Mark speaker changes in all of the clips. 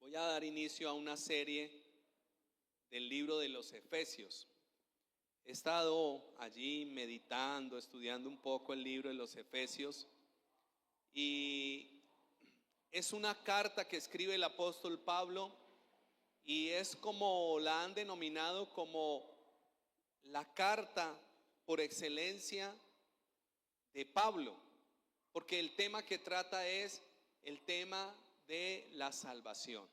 Speaker 1: Voy a dar inicio a una serie del libro de los Efesios. He estado allí meditando, estudiando un poco el libro de los Efesios, y es una carta que escribe el apóstol Pablo, y es como la han denominado como la carta por excelencia de Pablo, porque el tema que trata es el tema de la salvación.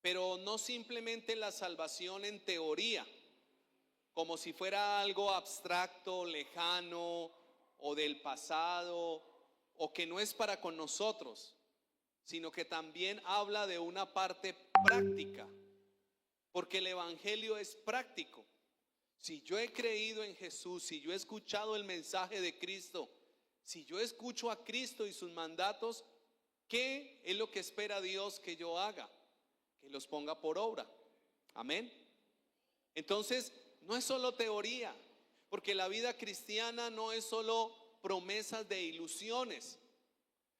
Speaker 1: Pero no simplemente la salvación en teoría, como si fuera algo abstracto, lejano o del pasado, o que no es para con nosotros, sino que también habla de una parte práctica, porque el evangelio es práctico. Si yo he creído en Jesús, si yo he escuchado el mensaje de Cristo, si yo escucho a Cristo y sus mandatos, ¿qué es lo que espera Dios que yo haga? Que los ponga por obra. Amén. Entonces, no es solo teoría, porque la vida cristiana no es solo promesas de ilusiones.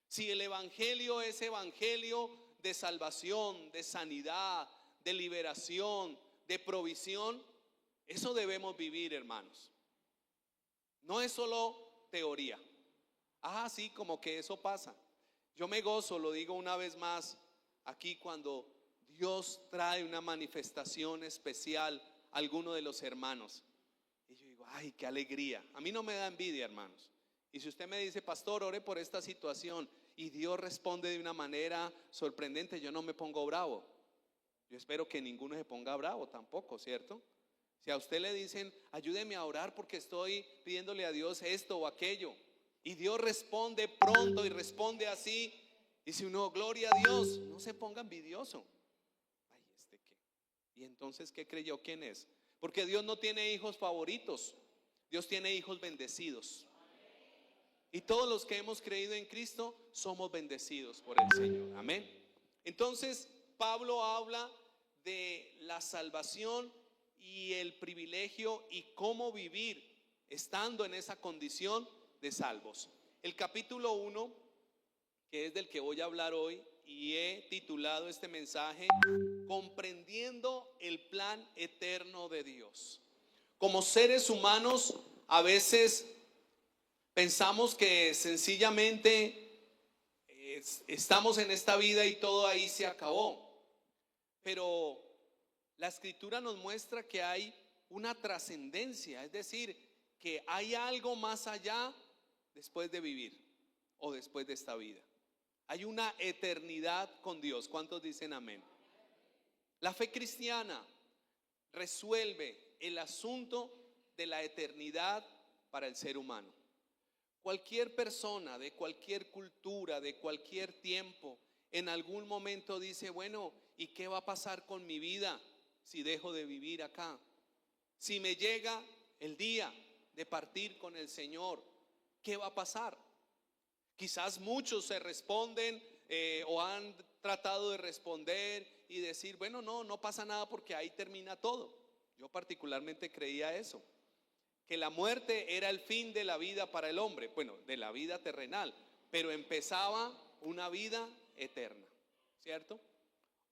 Speaker 1: Si el evangelio es evangelio de salvación, de sanidad, de liberación, de provisión, eso debemos vivir, hermanos. No es solo teoría. Sí, como que eso pasa. Yo me gozo, lo digo una vez más, aquí cuando Dios trae una manifestación especial a alguno de los hermanos. Y yo digo, ay, qué alegría. A mí no me da envidia, hermanos. Y si usted me dice, pastor, ore por esta situación, y Dios responde de una manera sorprendente, yo no me pongo bravo. Yo espero que ninguno se ponga bravo tampoco, ¿cierto? Si a usted le dicen, ayúdeme a orar porque estoy pidiéndole a Dios esto o aquello, y Dios responde pronto y responde así, dice uno, gloria a Dios, no se ponga envidioso. Ay, ¿este qué? ¿Y entonces qué creyó? ¿Quién es? Porque Dios no tiene hijos favoritos, Dios tiene hijos bendecidos. Y todos los que hemos creído en Cristo somos bendecidos por el Señor. Amén. Entonces Pablo habla de la salvación y el privilegio y cómo vivir estando en esa condición de salvos. El capítulo 1, que es del que voy a hablar hoy, y he titulado este mensaje, comprendiendo el plan eterno de Dios. Como seres humanos, a veces pensamos que sencillamente estamos en esta vida y todo ahí se acabó. Pero la escritura nos muestra que hay una trascendencia, es decir, que hay algo más allá después de vivir o después de esta vida. Hay una eternidad con Dios. ¿Cuántos dicen amén? La fe cristiana resuelve el asunto de la eternidad para el ser humano. Cualquier persona de cualquier cultura, de cualquier tiempo, en algún momento dice, bueno, ¿y qué va a pasar con mi vida si dejo de vivir acá? Si me llega el día de partir con el Señor, ¿qué va a pasar? Quizás muchos se responden o han tratado de responder y decir, bueno, no pasa nada porque ahí termina todo. Yo particularmente creía eso, que la muerte era el fin de la vida para el hombre, bueno, de la vida terrenal, pero empezaba una vida eterna, ¿cierto?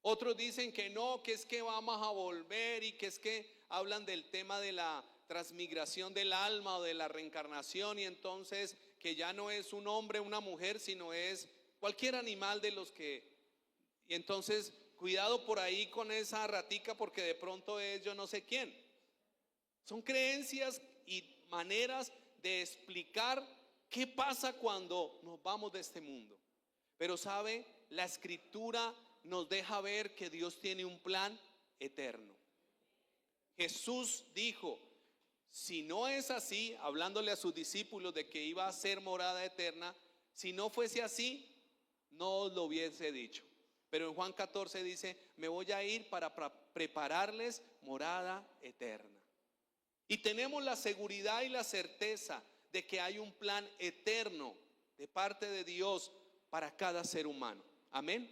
Speaker 1: Otros dicen que no, que es que vamos a volver, y que es que hablan del tema de la transmigración del alma o de la reencarnación, y entonces que ya no es un hombre, una mujer, sino es cualquier animal de los que, y entonces cuidado por ahí con esa ratica porque de pronto es yo no sé quién. Son creencias y maneras de explicar qué pasa cuando nos vamos de este mundo. Pero sabe, la escritura nos deja ver que Dios tiene un plan eterno. Jesús dijo, si no es así, hablándole a sus discípulos de que iba a ser morada eterna, si no fuese así, no os lo hubiese dicho. Pero en Juan 14 dice, me voy a ir para prepararles morada eterna. Y tenemos la seguridad y la certeza de que hay un plan eterno de parte de Dios para cada ser humano. Amén.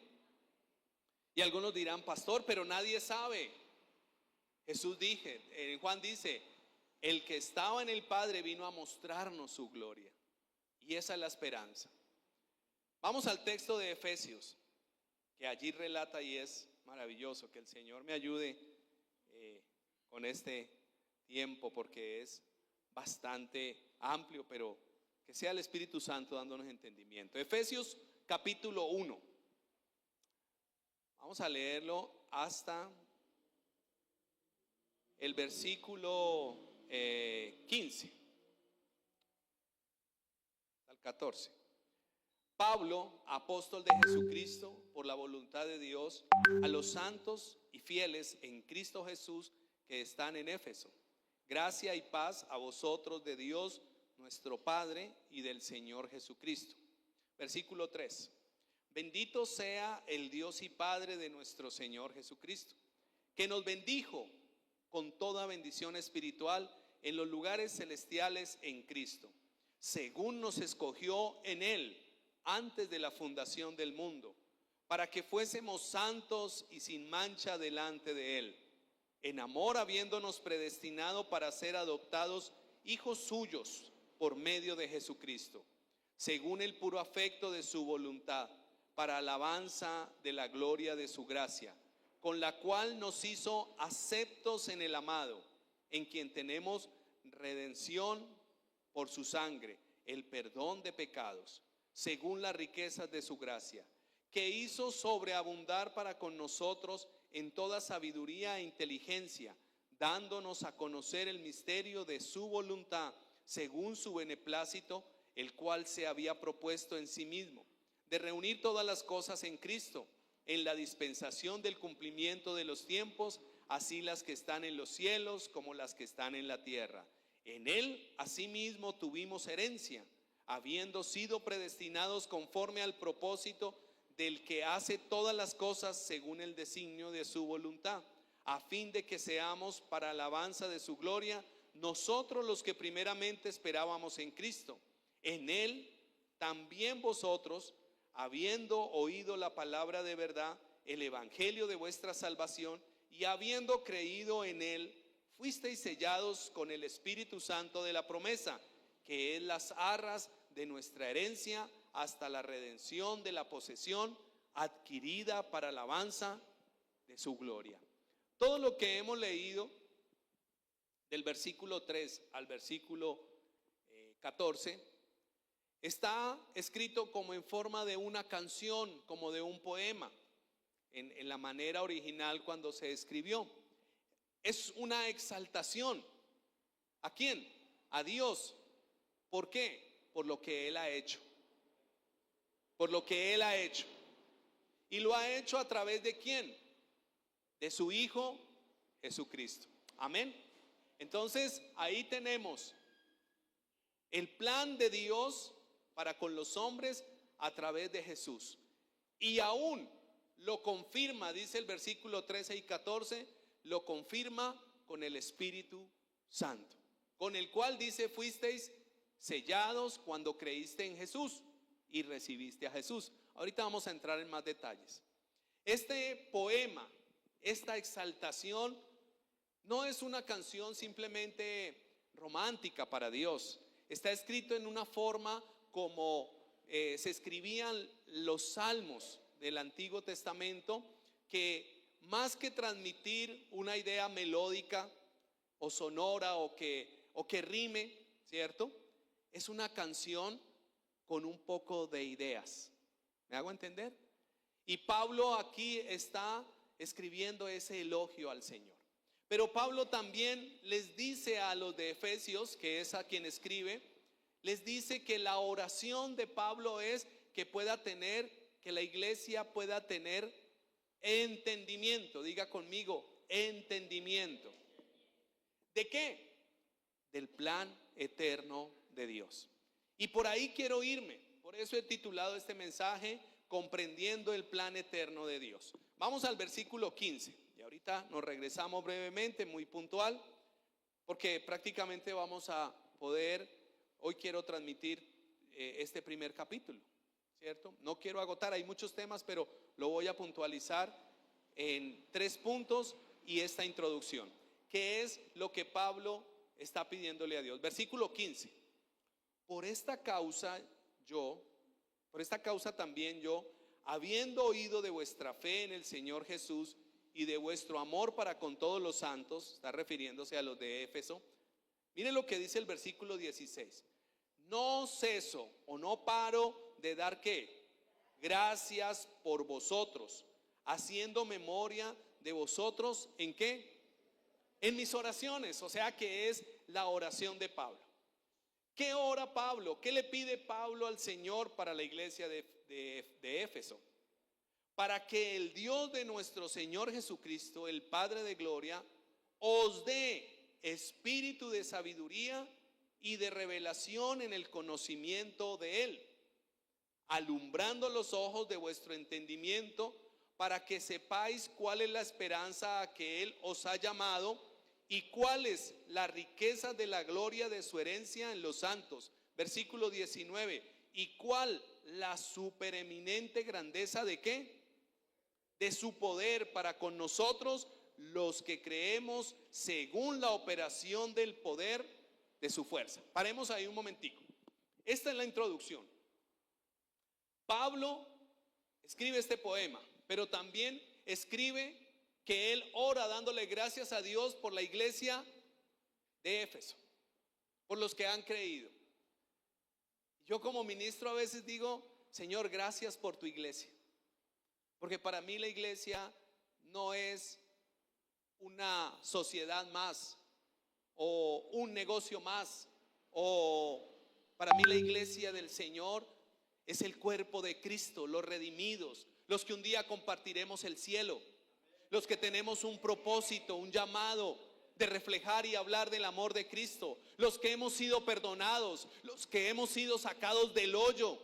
Speaker 1: Y algunos dirán, pastor, pero nadie sabe. Jesús en Juan dice, el que estaba en el Padre vino a mostrarnos su gloria. Y esa es la esperanza. Vamos al texto de Efesios, que allí relata y es maravilloso. Que el Señor me ayude con este tiempo porque es bastante amplio, pero que sea el Espíritu Santo dándonos entendimiento. Efesios capítulo 1. Vamos a leerlo hasta el versículo 15 al 14. Pablo, apóstol de Jesucristo, por la voluntad de Dios, a los santos y fieles en Cristo Jesús que están en Éfeso. Gracia y paz a vosotros de Dios nuestro Padre y del Señor Jesucristo. Versículo 3. Bendito sea el Dios y Padre de nuestro Señor Jesucristo, que nos bendijo con toda bendición espiritual en los lugares celestiales en Cristo, según nos escogió en Él antes de la fundación del mundo, para que fuésemos santos y sin mancha delante de Él, en amor habiéndonos predestinado para ser adoptados hijos suyos por medio de Jesucristo, según el puro afecto de su voluntad, para alabanza de la gloria de su gracia, con la cual nos hizo aceptos en el amado, en quien tenemos redención por su sangre, el perdón de pecados, según las riquezas de su gracia, que hizo sobreabundar para con nosotros en toda sabiduría e inteligencia, dándonos a conocer el misterio de su voluntad, según su beneplácito, el cual se había propuesto en sí mismo, de reunir todas las cosas en Cristo, en la dispensación del cumplimiento de los tiempos, así las que están en los cielos como las que están en la tierra. En Él asimismo tuvimos herencia, habiendo sido predestinados conforme al propósito del que hace todas las cosas según el designio de su voluntad, a fin de que seamos para alabanza de su gloria, nosotros los que primeramente esperábamos en Cristo. En Él también vosotros, habiendo oído la palabra de verdad, el evangelio de vuestra salvación, y habiendo creído en Él, fuisteis sellados con el Espíritu Santo de la promesa, que es las arras de nuestra herencia hasta la redención de la posesión adquirida para alabanza de su gloria. Todo lo que hemos leído del versículo 3 al versículo 14 está escrito como en forma de una canción, como de un poema, en la manera original cuando se escribió. Es una exaltación. ¿A quién? A Dios. ¿Por qué? Por lo que Él ha hecho. Por lo que Él ha hecho. ¿Y lo ha hecho a través de quién? De su Hijo Jesucristo. Amén. Entonces ahí tenemos el plan de Dios para con los hombres a través de Jesús. Y aún lo confirma, dice el versículo 13 y 14, lo confirma con el Espíritu Santo, con el cual dice: fuisteis sellados cuando creíste en Jesús y recibiste a Jesús. Ahorita vamos a entrar en más detalles. Este poema, esta exaltación, no es una canción simplemente romántica para Dios. Está escrito en una forma como se escribían los salmos del Antiguo Testamento, que más que transmitir una idea melódica o sonora o que rime, ¿cierto? Es una canción con un poco de ideas. ¿Me hago entender? Y Pablo aquí está escribiendo ese elogio al Señor. Pero Pablo también les dice a los de Efesios, que es a quien escribe, les dice que la oración de Pablo es que que la iglesia pueda tener entendimiento. Diga conmigo, entendimiento. ¿De qué? Del plan eterno de Dios. Y por ahí quiero irme. Por eso he titulado este mensaje: comprendiendo el plan eterno de Dios. Vamos al versículo 15. Y ahorita nos regresamos brevemente, muy puntual, porque prácticamente vamos a poder, hoy quiero transmitir este primer capítulo, ¿cierto? No quiero agotar, hay muchos temas, pero lo voy a puntualizar en 3 puntos y esta introducción. ¿Qué es lo que Pablo está pidiéndole a Dios? Versículo 15. Por esta causa también yo, habiendo oído de vuestra fe en el Señor Jesús y de vuestro amor para con todos los santos, está refiriéndose a los de Éfeso. Miren lo que dice el versículo 16. No ceso o no paro de dar ¿qué? Gracias por vosotros, haciendo memoria de vosotros ¿en qué? En mis oraciones, o sea que es la oración de Pablo. ¿Qué ora Pablo? ¿Qué le pide Pablo al Señor para la iglesia de Éfeso? Para que el Dios de nuestro Señor Jesucristo, el Padre de gloria, os dé espíritu de sabiduría y de revelación en el conocimiento de Él, alumbrando los ojos de vuestro entendimiento, para que sepáis cuál es la esperanza a que Él os ha llamado y cuál es la riqueza de la gloria de su herencia en los santos. Versículo 19. ¿Y cuál la supereminente grandeza de qué? De su poder para con nosotros los que creemos según la operación del poder de su fuerza. Paremos ahí un momentico. Esta es la introducción. Pablo escribe este poema, pero también escribe que él ora dándole gracias a Dios por la iglesia de Éfeso, por los que han creído. Yo como ministro a veces digo, Señor, gracias por tu iglesia, porque para mí la iglesia no es una sociedad más o un negocio más, o para mí la iglesia del Señor es el cuerpo de Cristo, los redimidos, los que un día compartiremos el cielo, los que tenemos un propósito, un llamado de reflejar y hablar del amor de Cristo, los que hemos sido perdonados, los que hemos sido sacados del hoyo,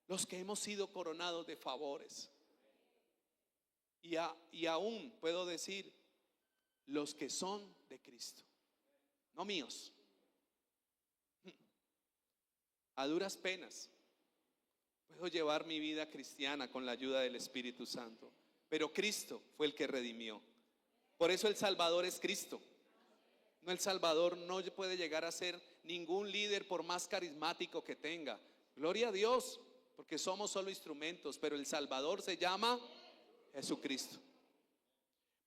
Speaker 1: los que hemos sido coronados de favores. Y aún puedo decir, los que son de Cristo, no míos. A duras penas puedo llevar mi vida cristiana con la ayuda del Espíritu Santo, pero Cristo fue el que redimió. Por eso el Salvador es Cristo. No, el Salvador no puede llegar a ser ningún líder por más carismático que tenga. Gloria a Dios, porque somos solo instrumentos, pero el Salvador se llama Jesucristo.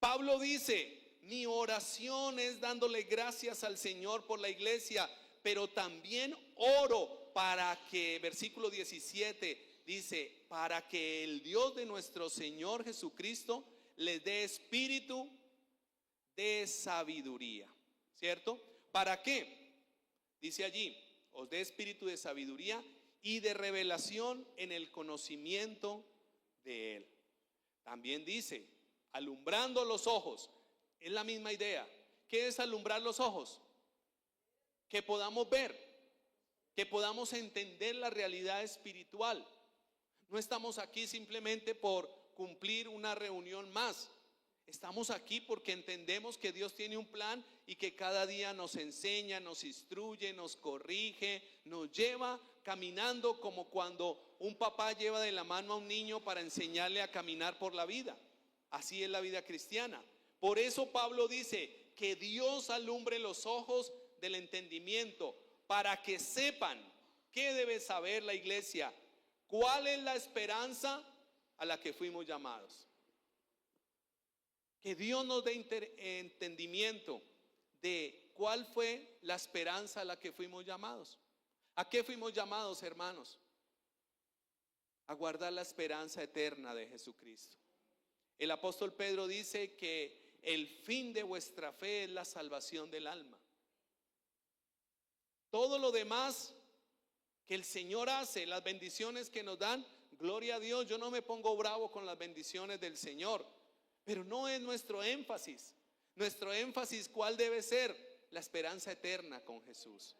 Speaker 1: Pablo dice, mi oración es dándole gracias al Señor por la iglesia, pero también oro para que, versículo 17 dice, para que el Dios de nuestro Señor Jesucristo les dé espíritu de sabiduría, ¿cierto? ¿Para qué? Dice allí, os dé espíritu de sabiduría y de revelación en el conocimiento de Él. También dice, alumbrando los ojos. Es la misma idea. ¿Qué es alumbrar los ojos? Que podamos ver, que podamos entender la realidad espiritual. No estamos aquí simplemente por cumplir una reunión más. Estamos aquí porque entendemos que Dios tiene un plan y que cada día nos enseña, nos instruye, nos corrige, nos lleva caminando como cuando un papá lleva de la mano a un niño para enseñarle a caminar por la vida. Así es la vida cristiana. Por eso Pablo dice que Dios alumbre los ojos del entendimiento para que sepan qué debe saber la iglesia, cuál es la esperanza a la que fuimos llamados. Que Dios nos dé entendimiento de cuál fue la esperanza a la que fuimos llamados. ¿A qué fuimos llamados, hermanos? A guardar la esperanza eterna de Jesucristo. El apóstol Pedro dice que el fin de vuestra fe es la salvación del alma. Todo lo demás que el Señor hace, las bendiciones que nos dan, gloria a Dios, yo no me pongo bravo con las bendiciones del Señor, pero no es nuestro énfasis. Nuestro énfasis, ¿cuál debe ser? La esperanza eterna con Jesús.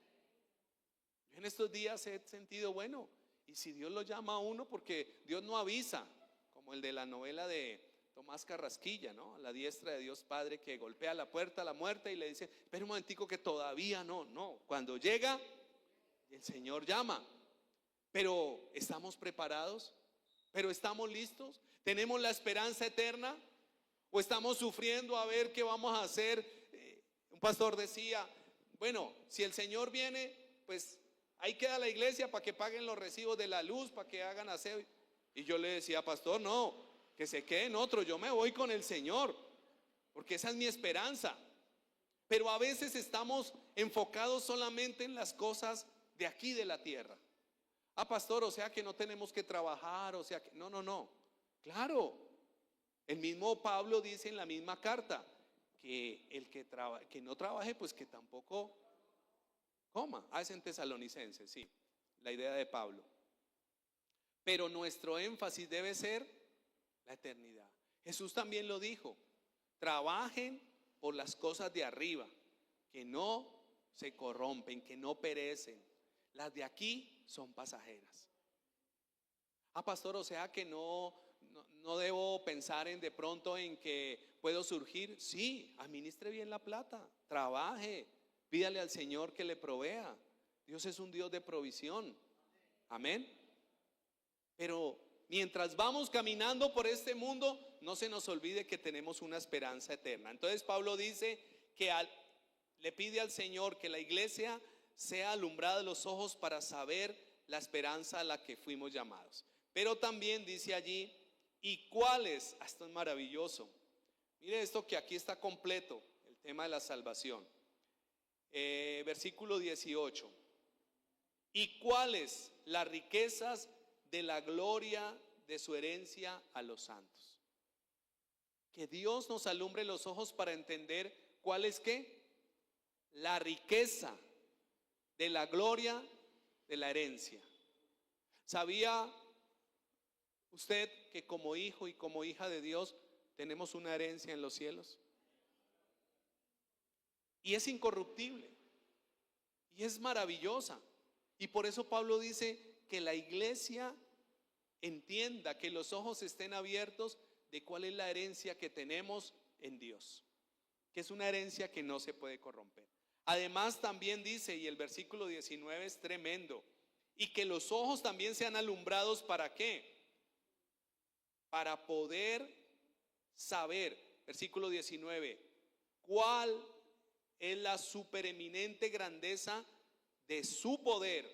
Speaker 1: Yo en estos días he sentido, bueno, y si Dios lo llama a uno, porque Dios no avisa, como el de la novela de Tomás Carrasquilla, ¿no? A la diestra de Dios Padre que golpea la puerta a la muerte y le dice, espera un momentico que todavía no. Cuando llega, el Señor llama. Pero ¿estamos preparados? ¿Pero estamos listos? ¿Tenemos la esperanza eterna? ¿O estamos sufriendo a ver qué vamos a hacer? Un pastor decía, bueno, si el Señor viene, pues ahí queda la iglesia para que paguen los recibos de la luz, para que hagan aseo. Y yo le decía, pastor, no, que se quede en otro, yo me voy con el Señor, porque esa es mi esperanza. Pero a veces estamos enfocados solamente en las cosas de aquí de la tierra. Ah, pastor, o sea que no tenemos que trabajar, o sea que no. Claro, el mismo Pablo dice en la misma carta que el que no trabaje, pues que tampoco coma. Ah, es en Tesalonicenses, sí, la idea de Pablo. Pero nuestro énfasis debe ser la eternidad. Jesús también lo dijo: trabajen por las cosas de arriba, que no se corrompen, que no perecen. Las de aquí son pasajeras. Ah, pastor, o sea que no debo pensar de pronto en que puedo surgir. Sí, administre bien la plata, trabaje, pídale al Señor que le provea. Dios es un Dios de provisión. Amén. Pero mientras vamos caminando por este mundo, no se nos olvide que tenemos una esperanza eterna. Entonces Pablo dice que le pide al Señor que la iglesia sea alumbrada los ojos para saber la esperanza a la que fuimos llamados. Pero también dice allí, ¿y cuáles? Esto es maravilloso. Mire esto que aquí está completo, el tema de la salvación. Versículo 18. ¿Y cuáles las riquezas de la gloria de su herencia a los santos? Que Dios nos alumbre los ojos para entender cuál es ¿qué? La riqueza de la gloria de la herencia. ¿Sabía usted que como hijo y como hija de Dios tenemos una herencia en los cielos? Y es incorruptible. Y es maravillosa. Y por eso Pablo dice que la iglesia entienda, que los ojos estén abiertos de cuál es la herencia que tenemos en Dios, que es una herencia que no se puede corromper. Además también dice, y el versículo 19 es tremendo, y que los ojos también sean alumbrados, ¿para qué? Para poder saber, versículo 19, cuál es la supereminente grandeza de su poder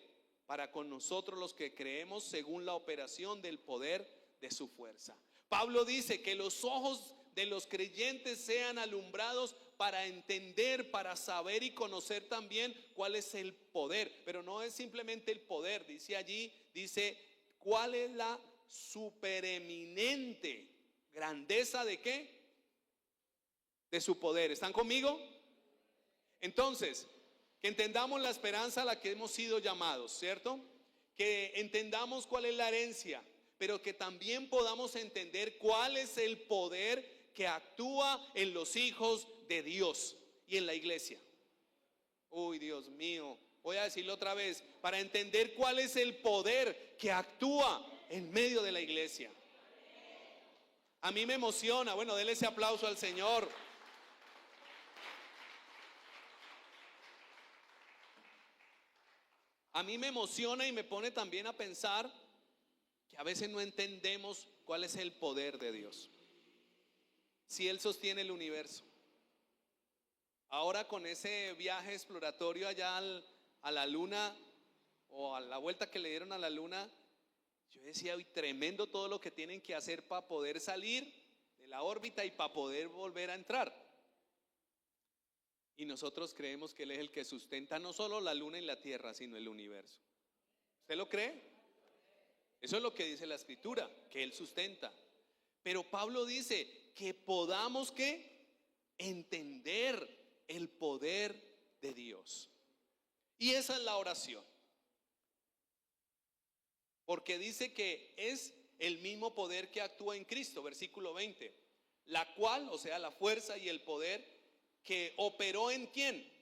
Speaker 1: para con nosotros los que creemos, según la operación del poder de su fuerza. Pablo dice que los ojos de los creyentes sean alumbrados para entender, para saber y conocer también cuál es el poder. Pero no es simplemente el poder, dice allí, dice, ¿cuál es la supereminente grandeza de qué? De su poder. ¿Están conmigo? Entonces, que entendamos la esperanza a la que hemos sido llamados, ¿cierto? Que entendamos cuál es la herencia, pero que también podamos entender cuál es el poder que actúa en los hijos de Dios y en la iglesia. Uy, Dios mío, voy a decirlo otra vez, para entender cuál es el poder que actúa en medio de la iglesia. A mí me emociona, bueno, denle ese aplauso al Señor. A mí me emociona y me pone también a pensar que a veces no entendemos cuál es el poder de Dios. Si Él sostiene el universo. Ahora con ese viaje exploratorio allá a la luna, o a la vuelta que le dieron a la luna, yo decía, uy, tremendo todo lo que tienen que hacer para poder salir de la órbita y para poder volver a entrar. Y nosotros creemos que Él es el que sustenta no solo la luna y la tierra, sino el universo. ¿Usted lo cree? Eso es lo que dice la Escritura, que Él sustenta. Pero Pablo dice que podamos ¿qué? Entender el poder de Dios. Y esa es la oración. Porque dice que es el mismo poder que actúa en Cristo, versículo 20. La cual, o sea, la fuerza y el poder que operó en ¿quién?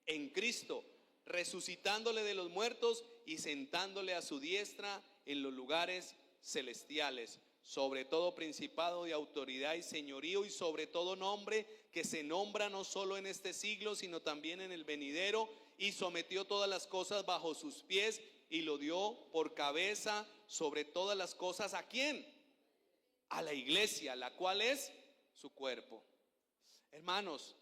Speaker 1: En Cristo, resucitándole de los muertos y sentándole a su diestra en los lugares celestiales, sobre todo principado y autoridad y señorío y sobre todo nombre que se nombra no solo en este siglo, sino también en el venidero, y sometió todas las cosas bajo sus pies y lo dio por cabeza sobre todas las cosas. ¿A quién? A la iglesia, la cual es su cuerpo. Hermanos,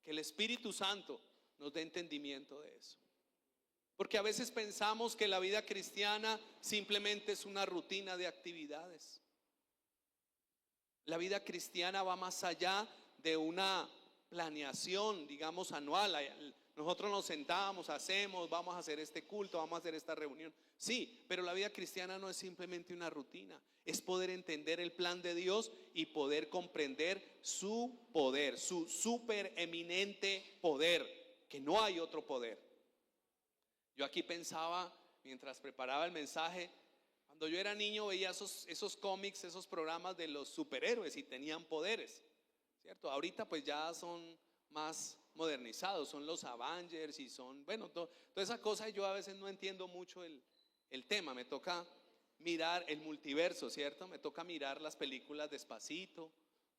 Speaker 1: que el Espíritu Santo nos dé entendimiento de eso. Porque a veces pensamos que la vida cristiana simplemente es una rutina de actividades. La vida cristiana va más allá de una planeación, digamos, anual. Nosotros nos sentamos, vamos a hacer este culto, vamos a hacer esta reunión. Sí, pero la vida cristiana no es simplemente una rutina. Es poder entender el plan de Dios y poder comprender su poder, su supereminente poder, que no hay otro poder. Yo aquí pensaba, mientras preparaba el mensaje, cuando yo era niño veía esos cómics, esos programas de los superhéroes y tenían poderes, ¿cierto? Ahorita pues ya son más modernizados, son los Avengers y son, bueno, toda esa cosa. Yo a veces no entiendo mucho el tema. Me toca mirar el multiverso, ¿cierto? Me toca mirar las películas despacito,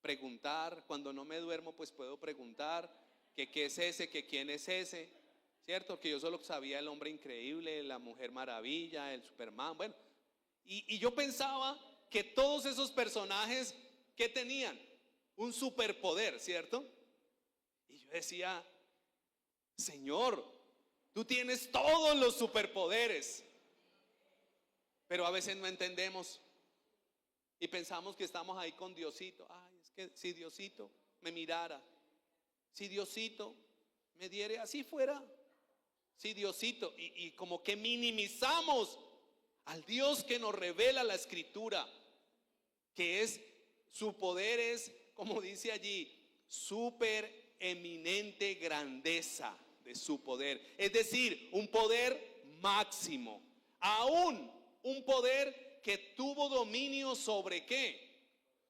Speaker 1: preguntar. Cuando no me duermo pues puedo preguntar que qué es ese, que quién es ese, ¿cierto? Que yo solo sabía el Hombre Increíble, la Mujer Maravilla, el Superman, bueno. Y yo pensaba que todos esos personajes, ¿qué tenían? Un superpoder, ¿cierto? Y yo decía, Señor, tú tienes todos los superpoderes. Pero a veces no entendemos y pensamos que estamos ahí con Diosito. Ay, es que si Diosito me mirara, si Diosito me diere, así fuera. Si Diosito, y como que minimizamos al Dios que nos revela la Escritura, que es, su poder es, como dice allí, súper eminente grandeza de su poder. Es decir, un poder máximo, aún un poder que tuvo dominio sobre ¿qué?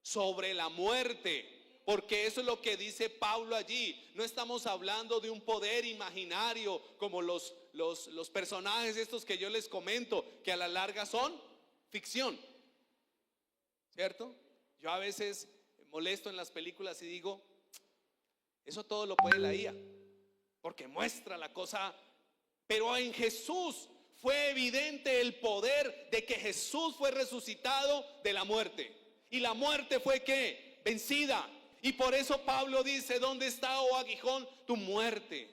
Speaker 1: Sobre la muerte. Porque eso es lo que dice Pablo allí. No estamos hablando de un poder imaginario como los personajes estos que yo les comento, que a la larga son ficción, ¿cierto? Yo a veces molesto en las películas y digo, eso todo lo puede la IA, porque muestra la cosa. Pero en Jesús fue evidente el poder de que Jesús fue resucitado de la muerte. Y la muerte fue ¿qué? Vencida. Y por eso Pablo dice, ¿dónde está, oh aguijón, tu muerte?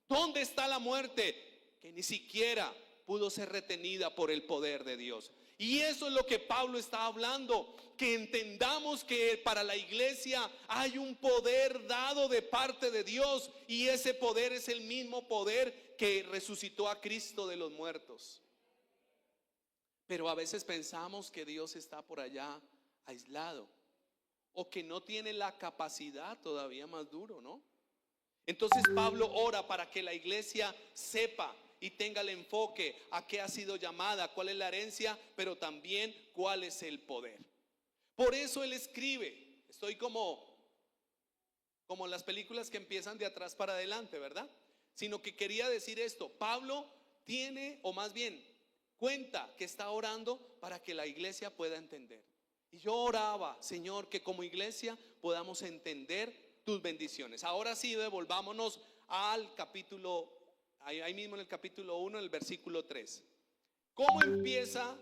Speaker 1: ¿Dónde está la muerte? Que ni siquiera pudo ser retenida por el poder de Dios. Y eso es lo que Pablo está hablando, que entendamos que para la iglesia hay un poder dado de parte de Dios, y ese poder es el mismo poder que resucitó a Cristo de los muertos. Pero a veces pensamos que Dios está por allá aislado, o que no tiene la capacidad, todavía más duro, ¿no? Entonces Pablo ora para que la iglesia sepa y tenga el enfoque a qué ha sido llamada, cuál es la herencia, pero también cuál es el poder. Por eso él escribe, estoy como las películas que empiezan de atrás para adelante, ¿verdad? Sino que quería decir esto, Pablo tiene, o más bien cuenta que está orando para que la iglesia pueda entender. Y yo oraba, Señor, que como iglesia podamos entender tus bendiciones. Ahora sí, devolvámonos al capítulo, ahí mismo en el capítulo 1, en el versículo 3. ¿Cómo empieza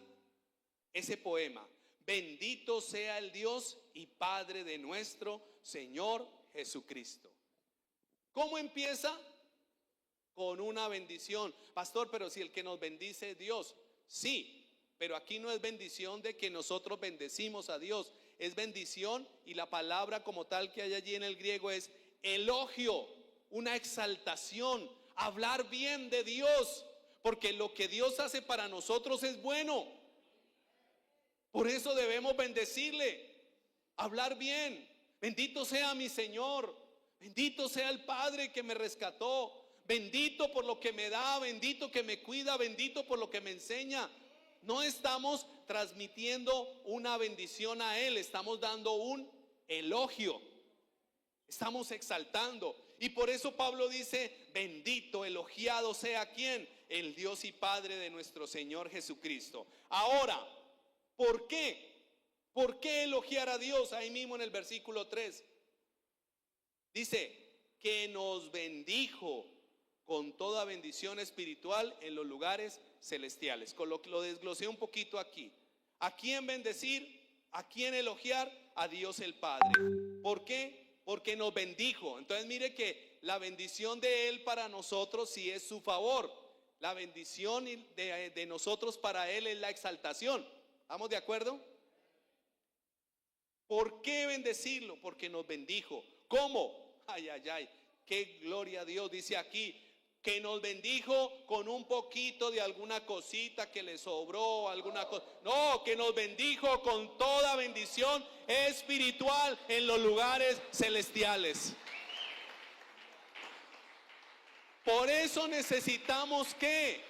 Speaker 1: ese poema? Bendito sea el Dios y Padre de nuestro Señor Jesucristo. ¿Cómo empieza? Con una bendición. Pastor, pero si el que nos bendice es Dios. Sí, pero aquí no es bendición de que nosotros bendecimos a Dios, es bendición, y la palabra como tal que hay allí en el griego es elogio, una exaltación, hablar bien de Dios, porque lo que Dios hace para nosotros es bueno. Por eso debemos bendecirle, hablar bien. Bendito sea mi Señor, bendito sea el Padre que me rescató, bendito por lo que me da, bendito que me cuida, bendito por lo que me enseña. No estamos transmitiendo una bendición a Él, estamos dando un elogio, estamos exaltando. Y por eso Pablo dice, bendito, elogiado sea ¿quién? El Dios y Padre de nuestro Señor Jesucristo. Ahora, ¿por qué? ¿Por qué elogiar a Dios? Ahí mismo en el versículo 3 dice que nos bendijo con toda bendición espiritual en los lugares celestiales. Lo desglosé un poquito aquí. ¿A quién bendecir? ¿A quién elogiar? A Dios el Padre. ¿Por qué? Porque nos bendijo. Entonces mire que la bendición de Él para nosotros sí es su favor. La bendición de nosotros para Él es la exaltación. ¿Estamos de acuerdo? ¿Por qué bendecirlo? Porque nos bendijo. ¿Cómo? Ay, ay, ay. Qué gloria a Dios. Dice aquí que nos bendijo con un poquito de alguna cosita que le sobró, alguna cosa. No, que nos bendijo con toda bendición espiritual en los lugares celestiales. Por eso necesitamos que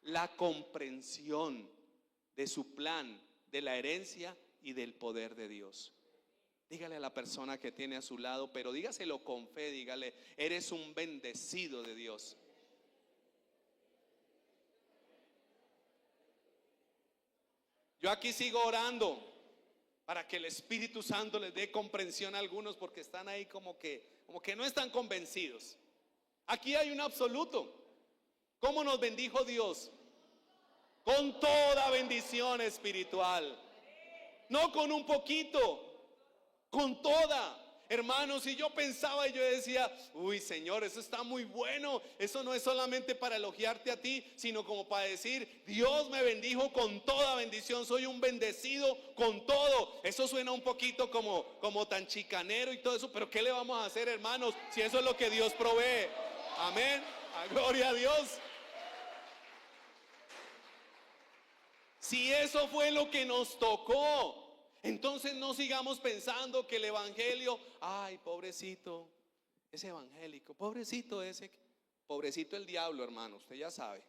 Speaker 1: la comprensión de su plan, de la herencia y del poder de Dios. Dígale a la persona que tiene a su lado, pero dígaselo con fe, dígale, eres un bendecido de Dios. Yo aquí sigo orando para que el Espíritu Santo les dé comprensión a algunos, porque están ahí como que no están convencidos. Aquí hay un absoluto. ¿Cómo nos bendijo Dios? Con toda bendición espiritual. No con un poquito, con toda. Hermanos, y yo pensaba y yo decía, uy Señor, eso está muy bueno. Eso no es solamente para elogiarte a ti, sino como para decir, Dios me bendijo con toda bendición, soy un bendecido con todo. Eso suena un poquito como tan chicanero y todo eso, pero ¿qué le vamos a hacer, hermanos, si eso es lo que Dios provee? Amén, gloria a Dios. Si eso fue lo que nos tocó, entonces no sigamos pensando que el evangelio, ay, pobrecito, ese evangélico, pobrecito ese, pobrecito el diablo, hermano, usted ya sabe.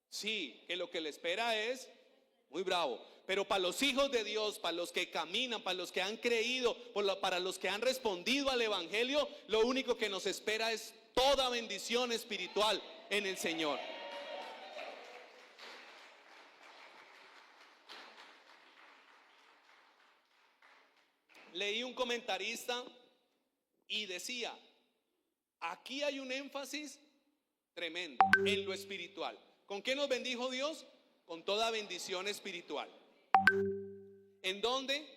Speaker 1: Sí, que lo que le espera es muy bravo, pero para los hijos de Dios, para los que caminan, para los que han creído, para los que han respondido al evangelio, lo único que nos espera es toda bendición espiritual en el Señor. Leí un comentarista y decía, aquí hay un énfasis tremendo en lo espiritual. ¿Con qué nos bendijo Dios? Con toda bendición espiritual. ¿En dónde?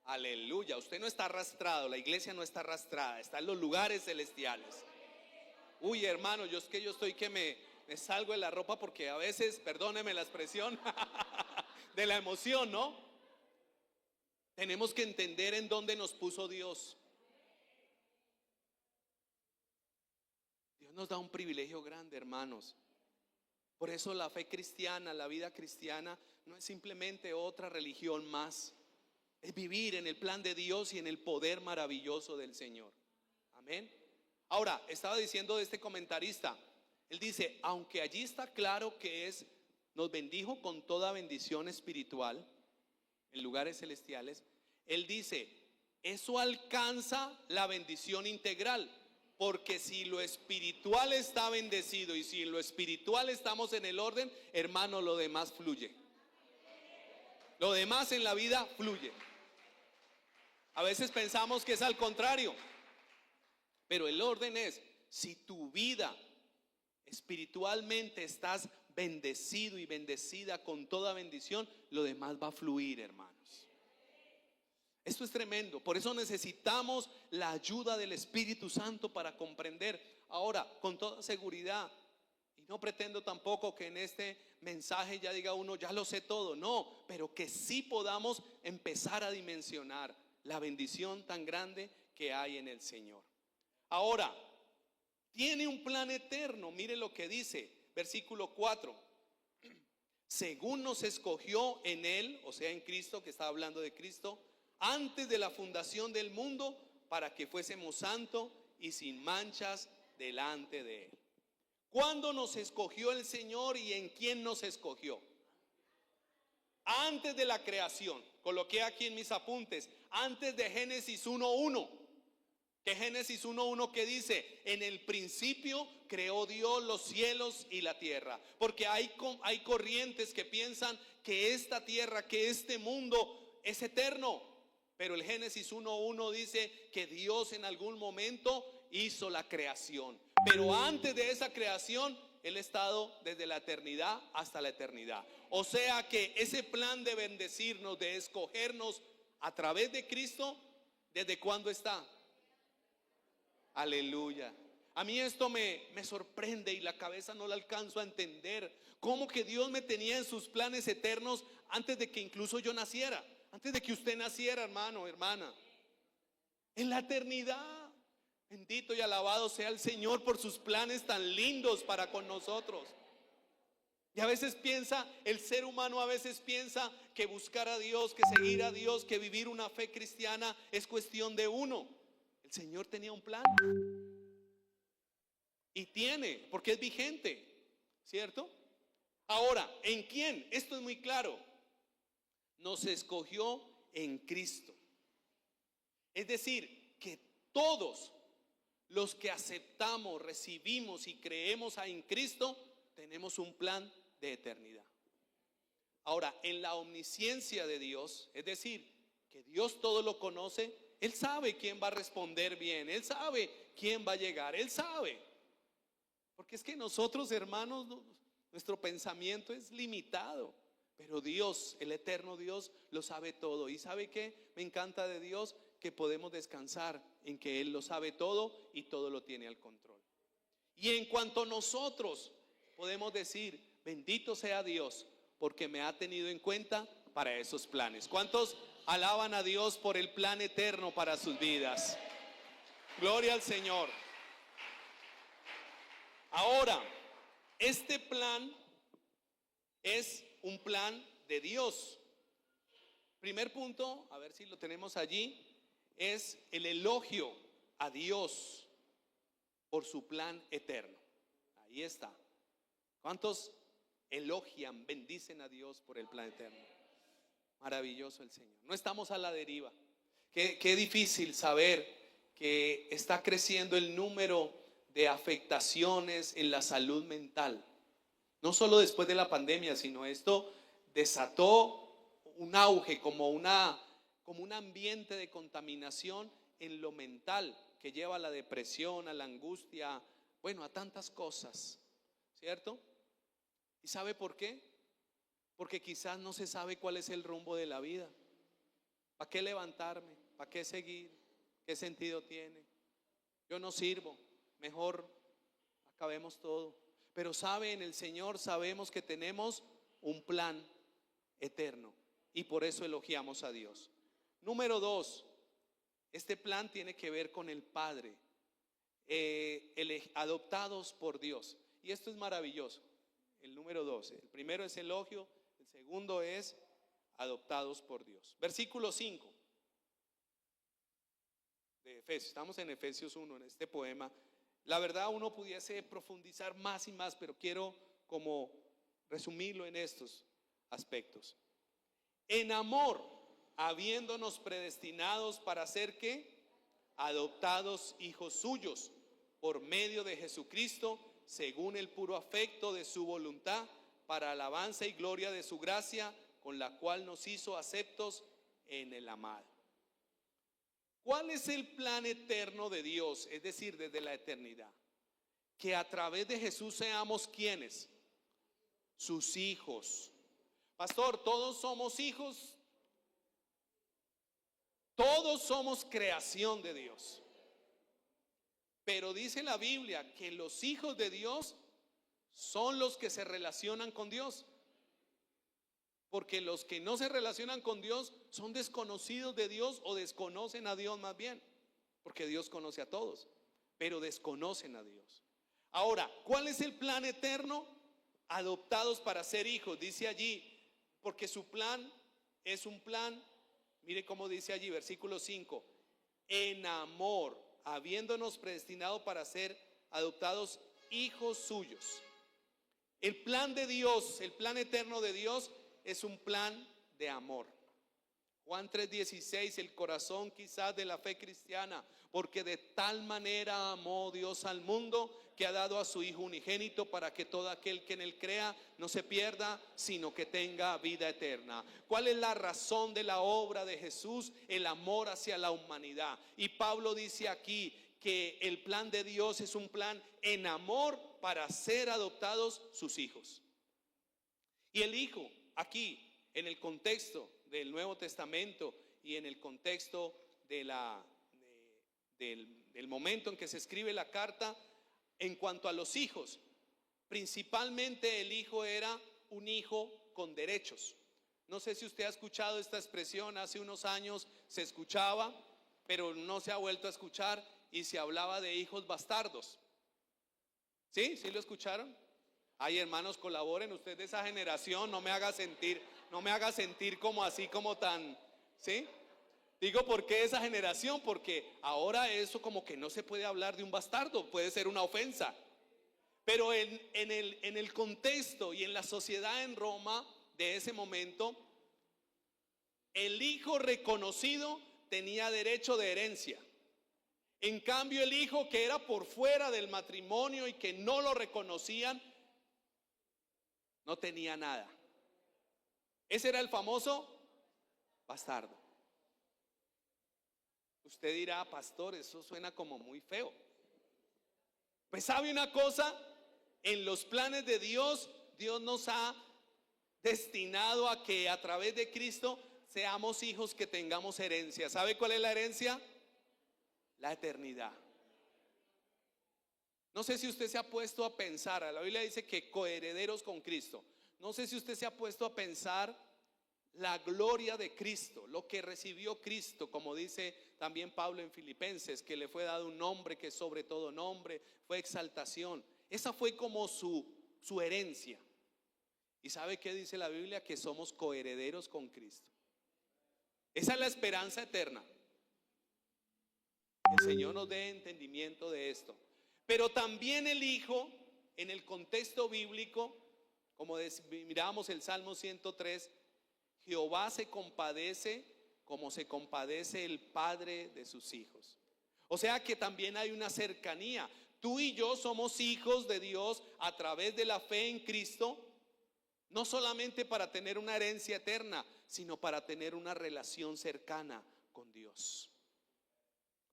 Speaker 1: Aleluya, usted no está arrastrado, la iglesia no está arrastrada, está en los lugares celestiales. Uy, hermano, yo estoy que me salgo de la ropa porque a veces, perdóneme la expresión, de la emoción, ¿no? Tenemos que entender en dónde nos puso Dios. Dios nos da un privilegio grande, hermanos. Por eso la fe cristiana, la vida cristiana, no es simplemente otra religión más. Es vivir en el plan de Dios y en el poder maravilloso del Señor. Amén. Ahora, estaba diciendo de este comentarista, él dice, aunque allí está claro que nos bendijo con toda bendición espiritual en lugares celestiales, él dice, eso alcanza la bendición integral, porque si lo espiritual está bendecido y si en lo espiritual estamos en el orden, hermano, lo demás fluye. Lo demás en la vida fluye. A veces pensamos que es al contrario, pero el orden es, si tu vida espiritualmente estás bendecido y bendecida con toda bendición, lo demás va a fluir, hermanos. Esto es tremendo, por eso necesitamos la ayuda del Espíritu Santo para comprender. Ahora, con toda seguridad, y no pretendo tampoco que en este mensaje ya diga uno, ya lo sé todo, no, pero que sí podamos empezar a dimensionar la bendición tan grande que hay en el Señor. Ahora, tiene un plan eterno, mire lo que dice, versículo 4. Según nos escogió en Él, o sea en Cristo, que está hablando de Cristo, antes de la fundación del mundo, para que fuésemos santos y sin manchas delante de Él. ¿Cuándo nos escogió el Señor y en quién nos escogió? Antes de la creación. Coloqué aquí en mis apuntes, antes de Génesis 1:1. Que Génesis 1:1 que dice, en el principio creó Dios los cielos y la tierra. Porque hay corrientes que piensan que esta tierra, que este mundo es eterno. Pero el Génesis 1:1 dice que Dios en algún momento hizo la creación. Pero antes de esa creación, Él ha estado desde la eternidad hasta la eternidad. O sea que ese plan de bendecirnos, de escogernos a través de Cristo, ¿desde cuándo está? Aleluya. A mí esto me sorprende y la cabeza no la alcanzo a entender. ¿Cómo que Dios me tenía en sus planes eternos antes de que incluso yo naciera? Antes de que usted naciera, hermano, hermana. En la eternidad. Bendito y alabado sea el Señor por sus planes tan lindos para con nosotros. Y a veces el ser humano a veces piensa que buscar a Dios, que seguir a Dios, que vivir una fe cristiana es cuestión de uno. El Señor tenía un plan. Y tiene, porque es vigente, ¿cierto? Ahora, ¿en quién? Esto es muy claro. Nos escogió en Cristo. Es decir, que todos los que aceptamos, recibimos y creemos en Cristo, tenemos un plan de eternidad. Ahora, en la omnisciencia de Dios, es decir, que Dios todo lo conoce, Él sabe quién va a responder bien, Él sabe quién va a llegar, Él sabe. Porque es que nosotros, hermanos, nuestro pensamiento es limitado. Pero Dios, el eterno Dios, lo sabe todo. ¿Y sabe qué? Me encanta de Dios que podemos descansar en que Él lo sabe todo y todo lo tiene al control. Y en cuanto a nosotros podemos decir, bendito sea Dios, porque me ha tenido en cuenta para esos planes. ¿Cuántos alaban a Dios por el plan eterno para sus vidas? Gloria al Señor. Ahora, este plan es un plan de Dios. Primer punto, a ver si lo tenemos allí, es el elogio a Dios por su plan eterno. Ahí está. ¿Cuántos elogian, bendicen a Dios por el plan eterno? Maravilloso el Señor. No estamos a la deriva. Qué difícil saber que está creciendo el número de afectaciones en la salud mental. No solo después de la pandemia, sino esto desató un auge como un ambiente de contaminación en lo mental que lleva a la depresión, a la angustia, bueno, a tantas cosas, ¿cierto? ¿Y sabe por qué? Porque quizás no se sabe cuál es el rumbo de la vida. ¿Para qué levantarme? ¿Para qué seguir? ¿Qué sentido tiene? Yo no sirvo, mejor acabemos todo. Pero sabe, en el Señor sabemos que tenemos un plan eterno y por eso elogiamos a Dios. Número 2, este plan tiene que ver con el Padre, adoptados por Dios. Y esto es maravilloso. El número 2, el primero es elogio, el segundo es adoptados por Dios. Versículo 5 de Efesios, estamos en Efesios 1, en este poema. La verdad uno pudiese profundizar más y más, pero quiero como resumirlo en estos aspectos. En amor, habiéndonos predestinados para ser ¿qué? Adoptados hijos suyos por medio de Jesucristo, según el puro afecto de su voluntad, para alabanza y gloria de su gracia, con la cual nos hizo aceptos en el amado. ¿Cuál es el plan eterno de Dios? Es decir, desde la eternidad. Que a través de Jesús seamos ¿quiénes? Sus hijos. Pastor, ¿todos somos hijos? Todos somos creación de Dios. Pero dice la Biblia que los hijos de Dios son los que se relacionan con Dios. Porque los que no se relacionan con Dios son desconocidos de Dios o desconocen a Dios más bien. Porque Dios conoce a todos, pero desconocen a Dios. Ahora, ¿cuál es el plan eterno? Adoptados para ser hijos, dice allí, porque su plan es un plan, mire cómo dice allí, versículo 5, en amor, habiéndonos predestinado para ser adoptados hijos suyos. El plan de Dios, el plan eterno de Dios es un plan de amor. Juan 3:16, el corazón quizás de la fe cristiana, porque de tal manera amó Dios al mundo que ha dado a su Hijo unigénito para que todo aquel que en él crea no se pierda, sino que tenga vida eterna. ¿Cuál es la razón de la obra de Jesús? El amor hacia la humanidad. Y Pablo dice aquí que el plan de Dios es un plan en amor para ser adoptados sus hijos. Y el Hijo aquí, en el contexto del Nuevo Testamento y en el contexto del momento en que se escribe la carta, En cuanto a los hijos, principalmente el hijo era un hijo con derechos. No sé si usted ha escuchado esta expresión, hace unos años se escuchaba, pero no se ha vuelto a escuchar, y se hablaba de hijos bastardos. ¿Sí? ¿Sí lo escucharon? Ay, hermanos, colaboren, usted de esa generación, no me haga sentir como así, como tan, ¿sí? Digo, ¿por qué esa generación? Porque ahora eso como que no se puede hablar de un bastardo, puede ser una ofensa. Pero en el contexto y en la sociedad en Roma de ese momento, el hijo reconocido tenía derecho de herencia. En cambio, el hijo que era por fuera del matrimonio y que no lo reconocían, no tenía nada. Ese era el famoso bastardo. Usted dirá, pastor, eso suena como muy feo. Pues sabe una cosa, en los planes de Dios, Dios nos ha destinado a que a través de Cristo seamos hijos que tengamos herencia. ¿Sabe cuál es la herencia? La eternidad. No sé si usted se ha puesto a pensar, la Biblia dice que coherederos con Cristo. No sé si usted se ha puesto a pensar la gloria de Cristo, lo que recibió Cristo, como dice también Pablo en Filipenses, que le fue dado un nombre que sobre todo nombre, fue exaltación. Esa fue como su herencia. ¿Y sabe qué dice la Biblia? Que somos coherederos con Cristo. Esa es la esperanza eterna. El Señor nos dé entendimiento de esto. Pero también el Hijo, en el contexto bíblico, como mirábamos el Salmo 103, Jehová se compadece como se compadece el padre de sus hijos. O sea que también hay una cercanía. Tú y yo somos hijos de Dios a través de la fe en Cristo, no solamente para tener una herencia eterna, sino para tener una relación cercana con Dios.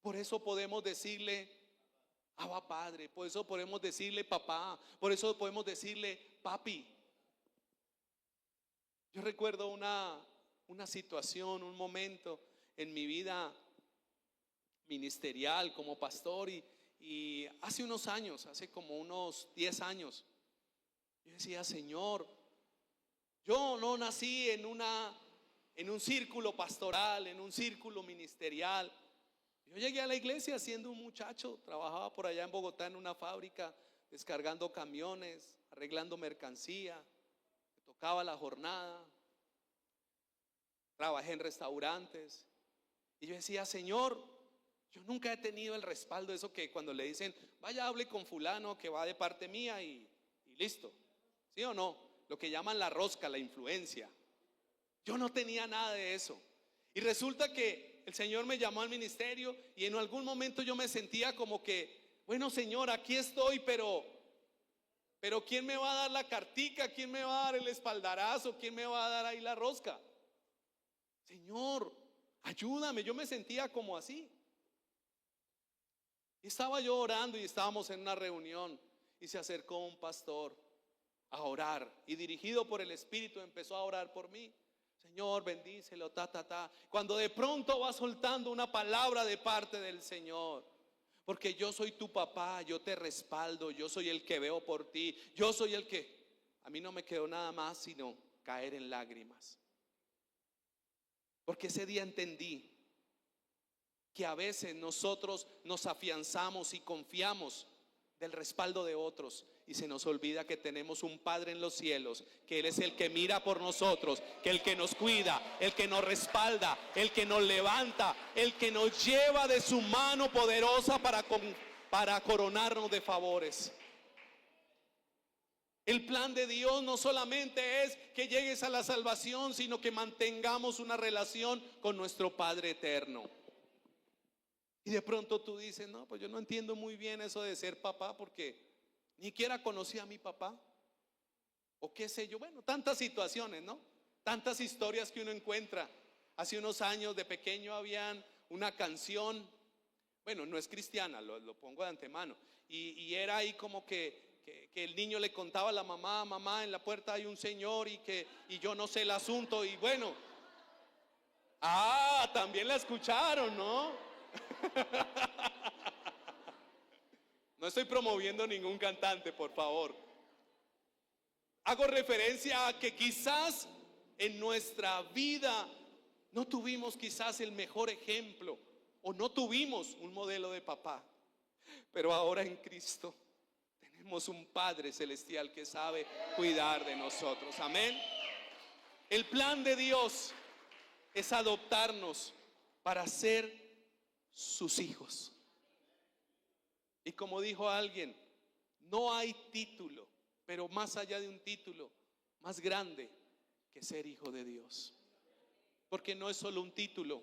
Speaker 1: Por eso podemos decirle Abba Padre, por eso podemos decirle papá, por eso podemos decirle papi. Yo recuerdo una situación, un momento en mi vida ministerial como pastor y hace unos años, hace como unos 10 años, yo decía, Señor, yo no nací en un círculo pastoral, en un círculo ministerial. Yo llegué a la iglesia siendo un muchacho, trabajaba por allá en Bogotá en una fábrica, descargando camiones, arreglando mercancía, me tocaba la jornada, trabajé en restaurantes. Y yo decía, Señor, yo nunca he tenido el respaldo de eso que cuando le dicen, vaya, hable con fulano que va de parte mía y listo. ¿Sí o no? Lo que llaman la rosca, la influencia. Yo no tenía nada de eso. Y resulta que el Señor me llamó al ministerio y en algún momento yo me sentía como que, bueno, Señor, aquí estoy, pero ¿quién me va a dar la cartica? ¿Quién me va a dar el espaldarazo? ¿Quién me va a dar ahí la rosca? Señor, ayúdame. Yo me sentía como así. Y estaba yo orando y estábamos en una reunión y se acercó un pastor a orar y dirigido por el Espíritu empezó a orar por mí. Señor, bendícelo, Cuando de pronto va soltando una palabra de parte del Señor, porque yo soy tu papá, yo te respaldo, yo soy el que veo por ti, yo soy el que... A mí no me quedó nada más sino caer en lágrimas. Porque ese día entendí que a veces nosotros nos afianzamos y confiamos del respaldo de otros y se nos olvida que tenemos un Padre en los cielos, que Él es el que mira por nosotros, que el que nos cuida, el que nos respalda, el que nos levanta, el que nos lleva de su mano poderosa para coronarnos de favores. El plan de Dios no solamente es que llegues a la salvación, sino que mantengamos una relación con nuestro Padre eterno. Y de pronto tú dices, no, pues yo no entiendo muy bien eso de ser papá porque ni siquiera conocí a mi papá. O qué sé yo, bueno, tantas situaciones, ¿no? Tantas historias que uno encuentra. Hace unos años de pequeño habían una canción, bueno, no es cristiana, lo pongo de antemano. Y era ahí como que el niño le contaba a la mamá, mamá, en la puerta hay un señor y yo no sé el asunto. Y bueno, también la escucharon, ¿no? No estoy promoviendo ningún cantante, por favor. Hago referencia a que quizás en nuestra vida no tuvimos quizás el mejor ejemplo o no tuvimos un modelo de papá, pero ahora en Cristo tenemos un Padre celestial que sabe cuidar de nosotros. Amén. El plan de Dios es adoptarnos para ser sus hijos. Y como dijo alguien, no hay título, pero más allá de un título, más grande que ser hijo de Dios. Porque no es solo un título,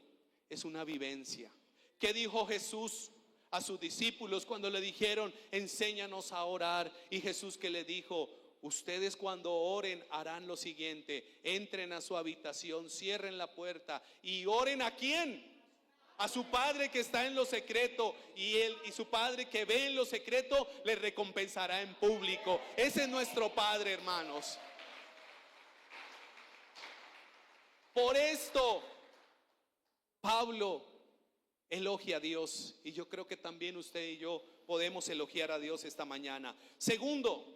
Speaker 1: es una vivencia. ¿Qué dijo Jesús a sus discípulos cuando le dijeron, enséñanos a orar? Y Jesús que le dijo, ustedes cuando oren harán lo siguiente: entren a su habitación, cierren la puerta y oren ¿a quién? A su Padre que está en lo secreto, y su Padre que ve en lo secreto le recompensará en público. Ese es nuestro Padre, hermanos. Por esto Pablo elogia a Dios, y yo creo que también usted y yo podemos elogiar a Dios esta mañana. Segundo,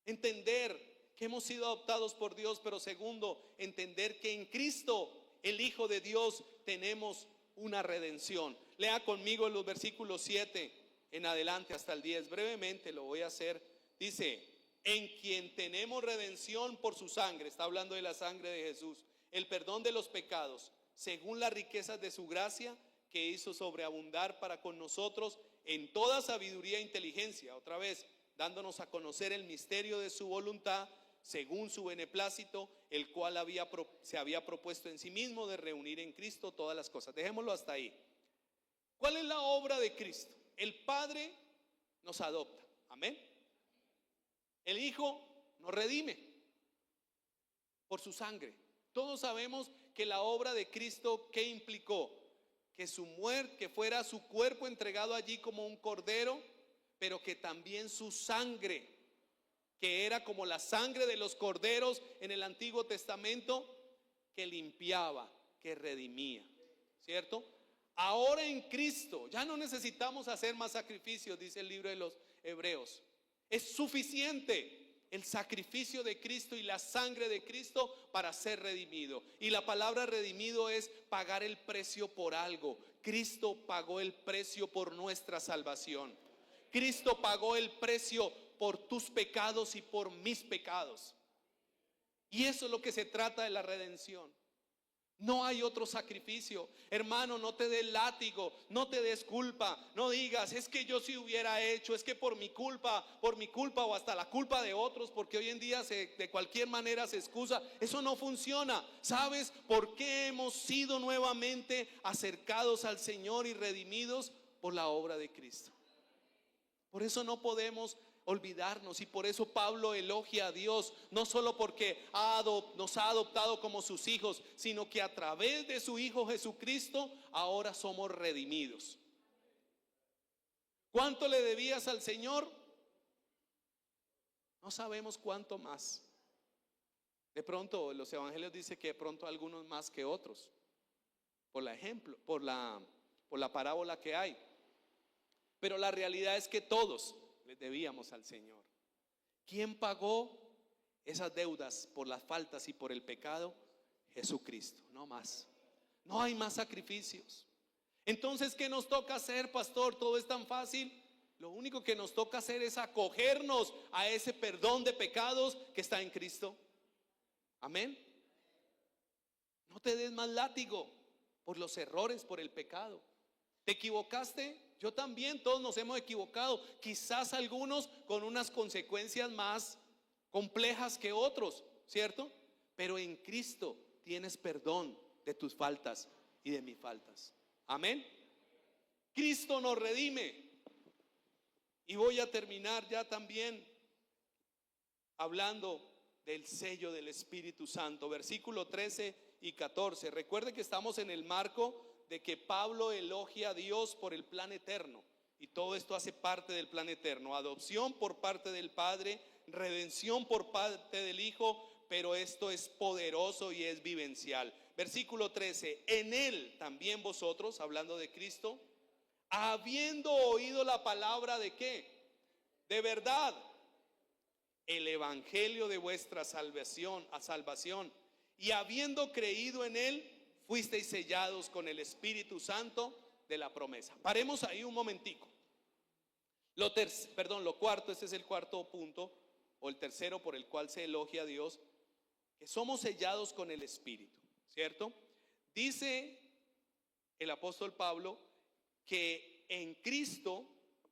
Speaker 1: entender que hemos sido adoptados por Dios, pero segundo, entender que en Cristo, el Hijo de Dios, tenemos una redención. Lea conmigo los versículos 7 en adelante hasta el 10. Brevemente lo voy a hacer. Dice, en quien tenemos redención por su sangre, está hablando de la sangre de Jesús, el perdón de los pecados, según las riquezas de su gracia, que hizo sobreabundar para con nosotros en toda sabiduría e inteligencia. Otra vez, dándonos a conocer el misterio de su voluntad, según su beneplácito, el cual se había propuesto en sí mismo de reunir en Cristo todas las cosas. Dejémoslo hasta ahí. ¿Cuál es la obra de Cristo? El Padre nos adopta, amén. El Hijo nos redime por su sangre. Todos sabemos que la obra de Cristo, ¿qué implicó? Que su muerte, que fuera su cuerpo entregado allí como un cordero, pero que también su sangre, que era como la sangre de los corderos en el Antiguo Testamento, que limpiaba, que redimía, ¿cierto? Ahora en Cristo ya no necesitamos hacer más sacrificios, dice el libro de los Hebreos. Es suficiente el sacrificio de Cristo y la sangre de Cristo para ser redimido. Y la palabra redimido es pagar el precio por algo. Cristo pagó el precio por nuestra salvación. Cristo pagó el precio por tus pecados y por mis pecados. Y eso es lo que se trata de la redención. No hay otro sacrificio. Hermano, no te des látigo, no te des culpa, no digas, es que yo sí hubiera hecho, es que por mi culpa o hasta la culpa de otros, porque hoy en día de cualquier manera se excusa. Eso no funciona. ¿Sabes por qué hemos sido nuevamente acercados al Señor y redimidos? Por la obra de Cristo. Por eso no podemos olvidarnos, y por eso Pablo elogia a Dios, no solo porque nos ha adoptado como sus hijos, sino que a través de su Hijo Jesucristo ahora somos redimidos. ¿Cuánto le debías al Señor? No sabemos cuánto más. De pronto los evangelios dicen que de pronto algunos más que otros, por la parábola que hay. Pero la realidad es que todos les debíamos al Señor. ¿Quién pagó esas deudas por las faltas y por el pecado? Jesucristo, no más. No hay más sacrificios. Entonces, ¿qué nos toca hacer, pastor? Todo es tan fácil. Lo único que nos toca hacer es acogernos a ese perdón de pecados que está en Cristo. Amén. No te des más látigo por los errores, por el pecado. ¿Te equivocaste? Yo también, todos nos hemos equivocado. Quizás algunos con unas consecuencias más complejas que otros, ¿cierto? Pero en Cristo tienes perdón de tus faltas y de mis faltas. Amén. Cristo nos redime. Y voy a terminar ya también hablando del sello del Espíritu Santo. Versículo 13 y 14. Recuerde que estamos en el marco de que Pablo elogia a Dios por el plan eterno, y todo esto hace parte del plan eterno: adopción por parte del Padre, redención por parte del Hijo, pero esto es poderoso y es vivencial. Versículo 13: en Él también vosotros, hablando de Cristo, habiendo oído la palabra ¿de qué? De verdad, el evangelio de vuestra salvación, y habiendo creído en él, fuisteis sellados con el Espíritu Santo de la promesa. Paremos ahí un momentico. Lo cuarto, este es el cuarto punto, o el tercero por el cual se elogia a Dios, que somos sellados con el Espíritu, ¿cierto? Dice el apóstol Pablo que en Cristo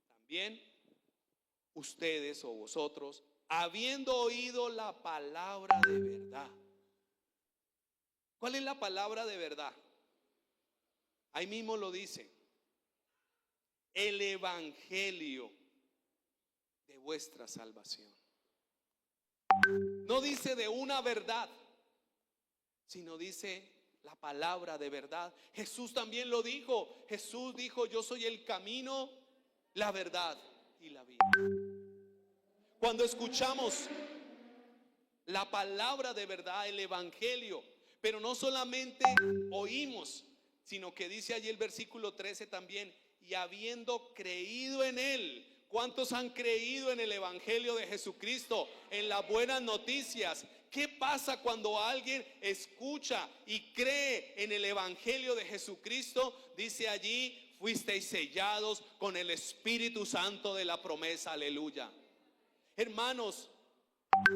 Speaker 1: también ustedes o vosotros, habiendo oído la palabra de verdad. ¿Cuál es la palabra de verdad? Ahí mismo lo dice: el evangelio de vuestra salvación. No dice de una verdad, sino dice la palabra de verdad. Jesús también lo dijo. Jesús dijo: yo soy el camino, la verdad y la vida. Cuando escuchamos la palabra de verdad, el evangelio, pero no solamente oímos, sino que dice allí el versículo 13 también: y habiendo creído en él. ¿Cuántos han creído en el evangelio de Jesucristo, en las buenas noticias? ¿Qué pasa cuando alguien escucha y cree en el evangelio de Jesucristo? Dice allí: fuisteis sellados con el Espíritu Santo de la promesa. Aleluya. Hermanos,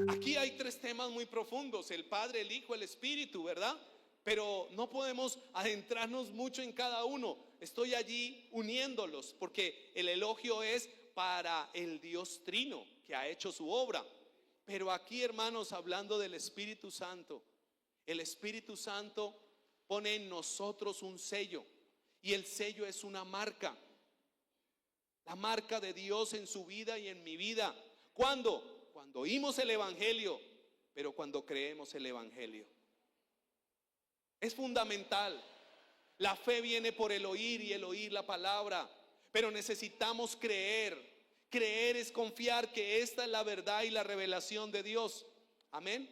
Speaker 1: aquí hay tres temas muy profundos: el Padre, el Hijo, el Espíritu, ¿verdad? Pero no podemos adentrarnos mucho en cada uno. Estoy allí uniéndolos porque el elogio es para el Dios Trino que ha hecho su obra. Pero aquí, hermanos, hablando del Espíritu Santo, el Espíritu Santo pone en nosotros un sello, y el sello es una marca, la marca de Dios en su vida y en mi vida. ¿Cuándo? Cuando oímos el evangelio, pero cuando creemos el evangelio. Es fundamental. La fe viene por el oír y el oír la palabra, pero necesitamos creer. Creer es confiar que esta es la verdad y la revelación de Dios. Amén.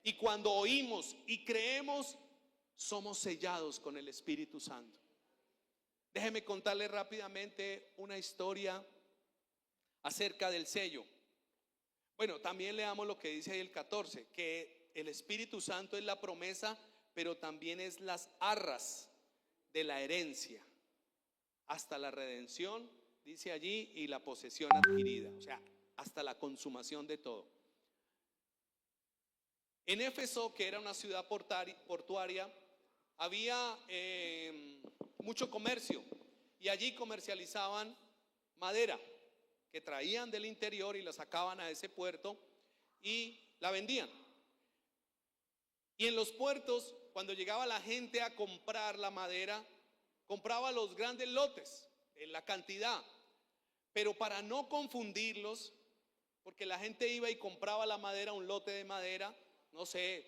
Speaker 1: Y cuando oímos y creemos, somos sellados con el Espíritu Santo. Déjeme contarle rápidamente una historia acerca del sello. Bueno, también leamos lo que dice ahí el 14, que el Espíritu Santo es la promesa, pero también es las arras de la herencia, hasta la redención, dice allí, y la posesión adquirida, o sea, hasta la consumación de todo. En Éfeso, que era una ciudad portuaria, había mucho comercio, y allí comercializaban madera que traían del interior y la sacaban a ese puerto y la vendían. Y en los puertos, cuando llegaba la gente a comprar la madera, compraba los grandes lotes en la cantidad, pero para no confundirlos, porque la gente iba y compraba la madera, un lote de madera, no sé,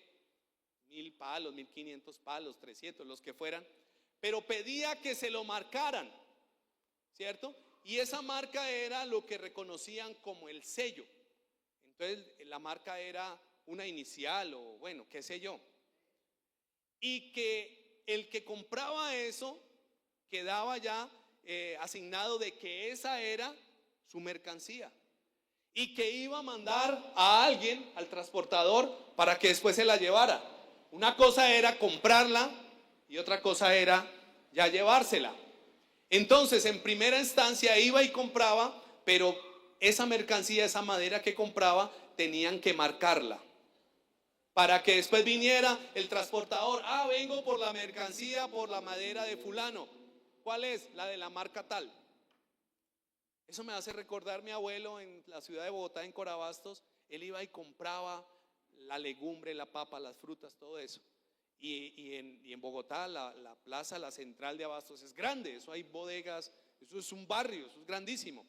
Speaker 1: 1000 palos, 1500 palos, 300, los que fueran, pero pedía que se lo marcaran, ¿cierto? Y esa marca era lo que reconocían como el sello. Entonces la marca era una inicial o bueno, qué sé yo. Y que el que compraba eso quedaba ya asignado de que esa era su mercancía, y que iba a mandar a alguien, al transportador, para que después se la llevara. Una cosa era comprarla y otra cosa era ya llevársela. Entonces, en primera instancia iba y compraba, pero esa mercancía, esa madera que compraba, tenían que marcarla, para que después viniera el transportador: vengo por la mercancía, por la madera de fulano. ¿Cuál es? La de la marca tal. Eso me hace recordar mi abuelo en la ciudad de Bogotá, en Corabastos. Él iba y compraba la legumbre, la papa, las frutas, todo eso. Y en Bogotá la plaza, la central de abastos es grande, eso hay bodegas, eso es un barrio, eso es grandísimo.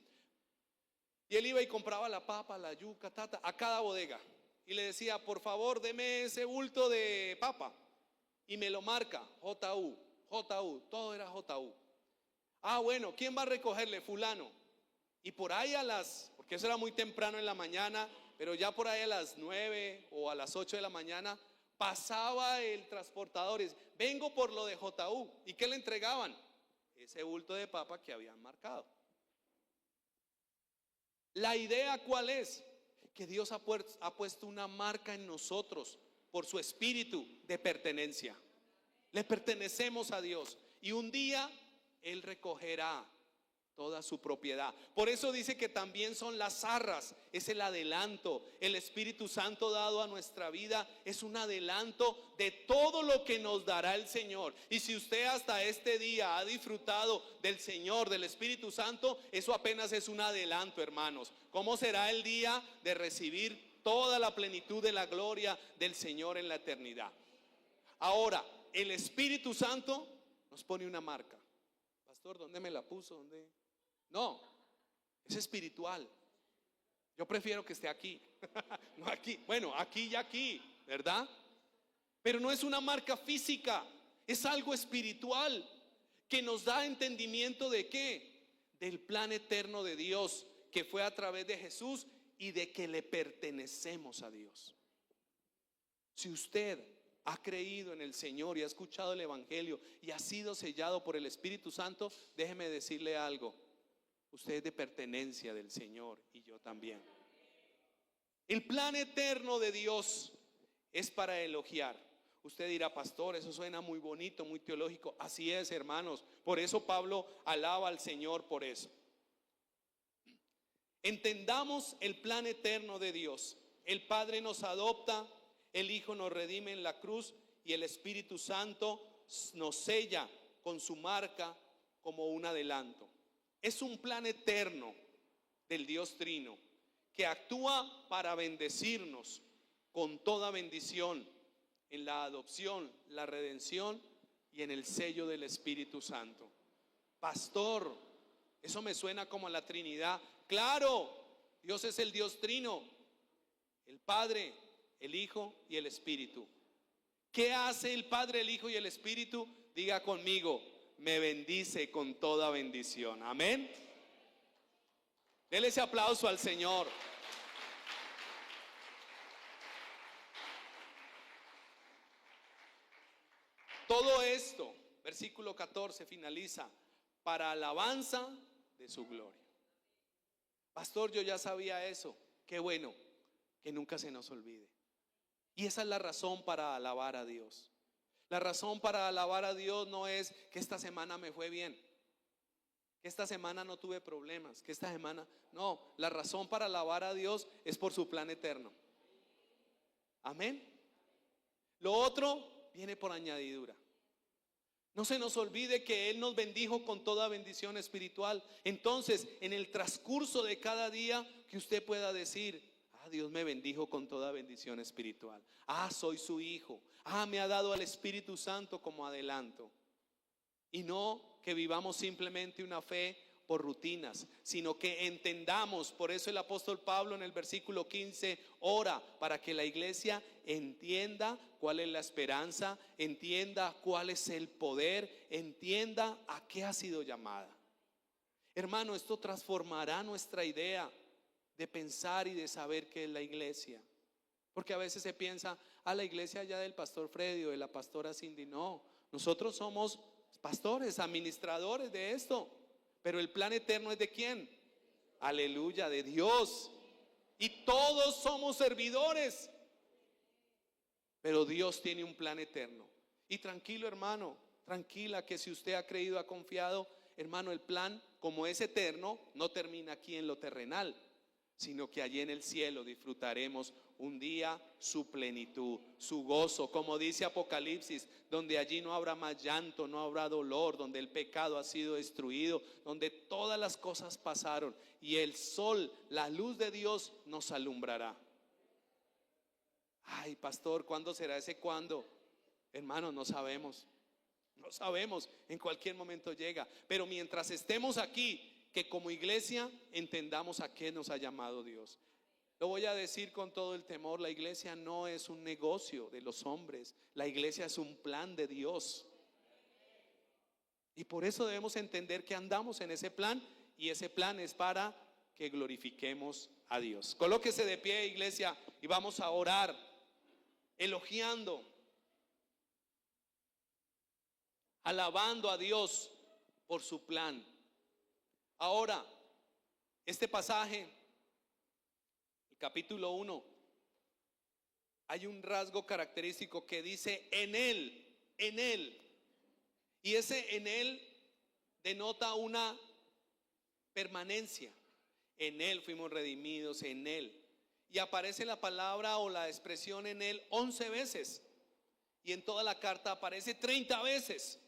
Speaker 1: Y él iba y compraba la papa, la yuca, a cada bodega, y le decía: por favor, deme ese bulto de papa, y me lo marca, JU, todo era JU. Bueno, ¿quién va a recogerle? Fulano. Y por ahí porque eso era muy temprano en la mañana, pero ya por ahí a las 9 o a las 8 de la mañana pasaba el transportador y vengo por lo de JU. ¿Y qué le entregaban? ese bulto de papa que habían marcado. La idea, ¿cuál es? Que Dios ha puesto una marca en nosotros por su espíritu de pertenencia. Le pertenecemos a Dios y un día Él recogerá toda su propiedad. Por eso dice que también son las arras, es el adelanto. El Espíritu Santo dado a nuestra vida es un adelanto de todo lo que nos dará el Señor. Y si usted hasta este día ha disfrutado del Señor, del Espíritu Santo, eso apenas es un adelanto, hermanos. ¿Cómo será el día de recibir toda la plenitud de la gloria del Señor en la eternidad? Ahora, el Espíritu Santo nos pone una marca. Pastor, ¿dónde me la puso? ¿Dónde? No, es espiritual. Yo prefiero que esté aquí. No aquí, bueno, aquí y aquí, ¿verdad? Pero no es una marca física, es algo espiritual que nos da entendimiento de ¿qué? Del plan eterno de Dios, que fue a través de Jesús y de que le pertenecemos a Dios. Si usted ha creído en el Señor y ha escuchado el Evangelio y ha sido sellado por el Espíritu Santo, déjeme decirle algo: usted es de pertenencia del Señor y yo también. El plan eterno de Dios es para elogiar. Usted dirá, pastor, eso suena muy bonito, muy teológico. Así es, hermanos. Por eso Pablo alaba al Señor por eso. Entendamos el plan eterno de Dios. El Padre nos adopta, el Hijo nos redime en la cruz y el Espíritu Santo nos sella con su marca como un adelanto. Es un plan eterno del Dios Trino que actúa para bendecirnos con toda bendición en la adopción, la redención y en el sello del Espíritu Santo. Pastor, eso me suena como a la Trinidad. Claro, Dios es el Dios Trino, el Padre, el Hijo y el Espíritu. ¿Qué hace el Padre, el Hijo y el Espíritu? Diga conmigo: me bendice con toda bendición. Amén. Dele ese aplauso al Señor. Todo esto, versículo 14 finaliza, para alabanza de su gloria. Pastor, yo ya sabía eso. Qué bueno, que nunca se nos olvide. Y esa es la razón para alabar a Dios. La razón para alabar a Dios no es que esta semana me fue bien, que esta semana no tuve problemas, que esta semana, no, la razón para alabar a Dios es por su plan eterno. Amén. Lo otro viene por añadidura. No se nos olvide que Él nos bendijo con toda bendición espiritual. Entonces, en el transcurso de cada día, que usted pueda decir: Dios me bendijo con toda bendición espiritual. Soy su hijo. Me ha dado al Espíritu Santo como adelanto. Y no que vivamos simplemente una fe por rutinas, sino que entendamos. Por eso el apóstol Pablo en el versículo 15 ora para que la iglesia entienda cuál es la esperanza, entienda cuál es el poder, entienda a qué ha sido llamada. Hermano, esto transformará nuestra idea de pensar y de saber qué es la iglesia. Porque a veces se piensa: la iglesia ya del pastor Freddy o de la pastora Cindy. No, nosotros somos pastores, administradores de esto. Pero el plan eterno es ¿de quién? Aleluya, de Dios. Y todos somos servidores. Pero Dios tiene un plan eterno. Y tranquilo, hermano, tranquila, que si usted ha creído, ha confiado, hermano, el plan, como es eterno, no termina aquí en lo terrenal, sino que allí en el cielo disfrutaremos un día su plenitud, su gozo, como dice Apocalipsis, donde allí no habrá más llanto, no habrá dolor, donde el pecado ha sido destruido, donde todas las cosas pasaron y el sol, la luz de Dios nos alumbrará. Pastor, ¿cuándo será ese cuándo? Hermanos, no sabemos, en cualquier momento llega, pero mientras estemos aquí, que como iglesia entendamos a qué nos ha llamado Dios. Lo voy a decir con todo el temor: la iglesia no es un negocio de los hombres, la iglesia es un plan de Dios. Y por eso debemos entender que andamos en ese plan, y ese plan es para que glorifiquemos a Dios. Colóquese de pie, iglesia, y vamos a orar, elogiando, alabando a Dios por su plan. Ahora, este pasaje, el capítulo 1, hay un rasgo característico que dice en Él. Y ese en Él denota una permanencia. En Él fuimos redimidos, en Él. Y aparece la palabra o la expresión en Él 11 veces. Y en toda la carta aparece 30 veces.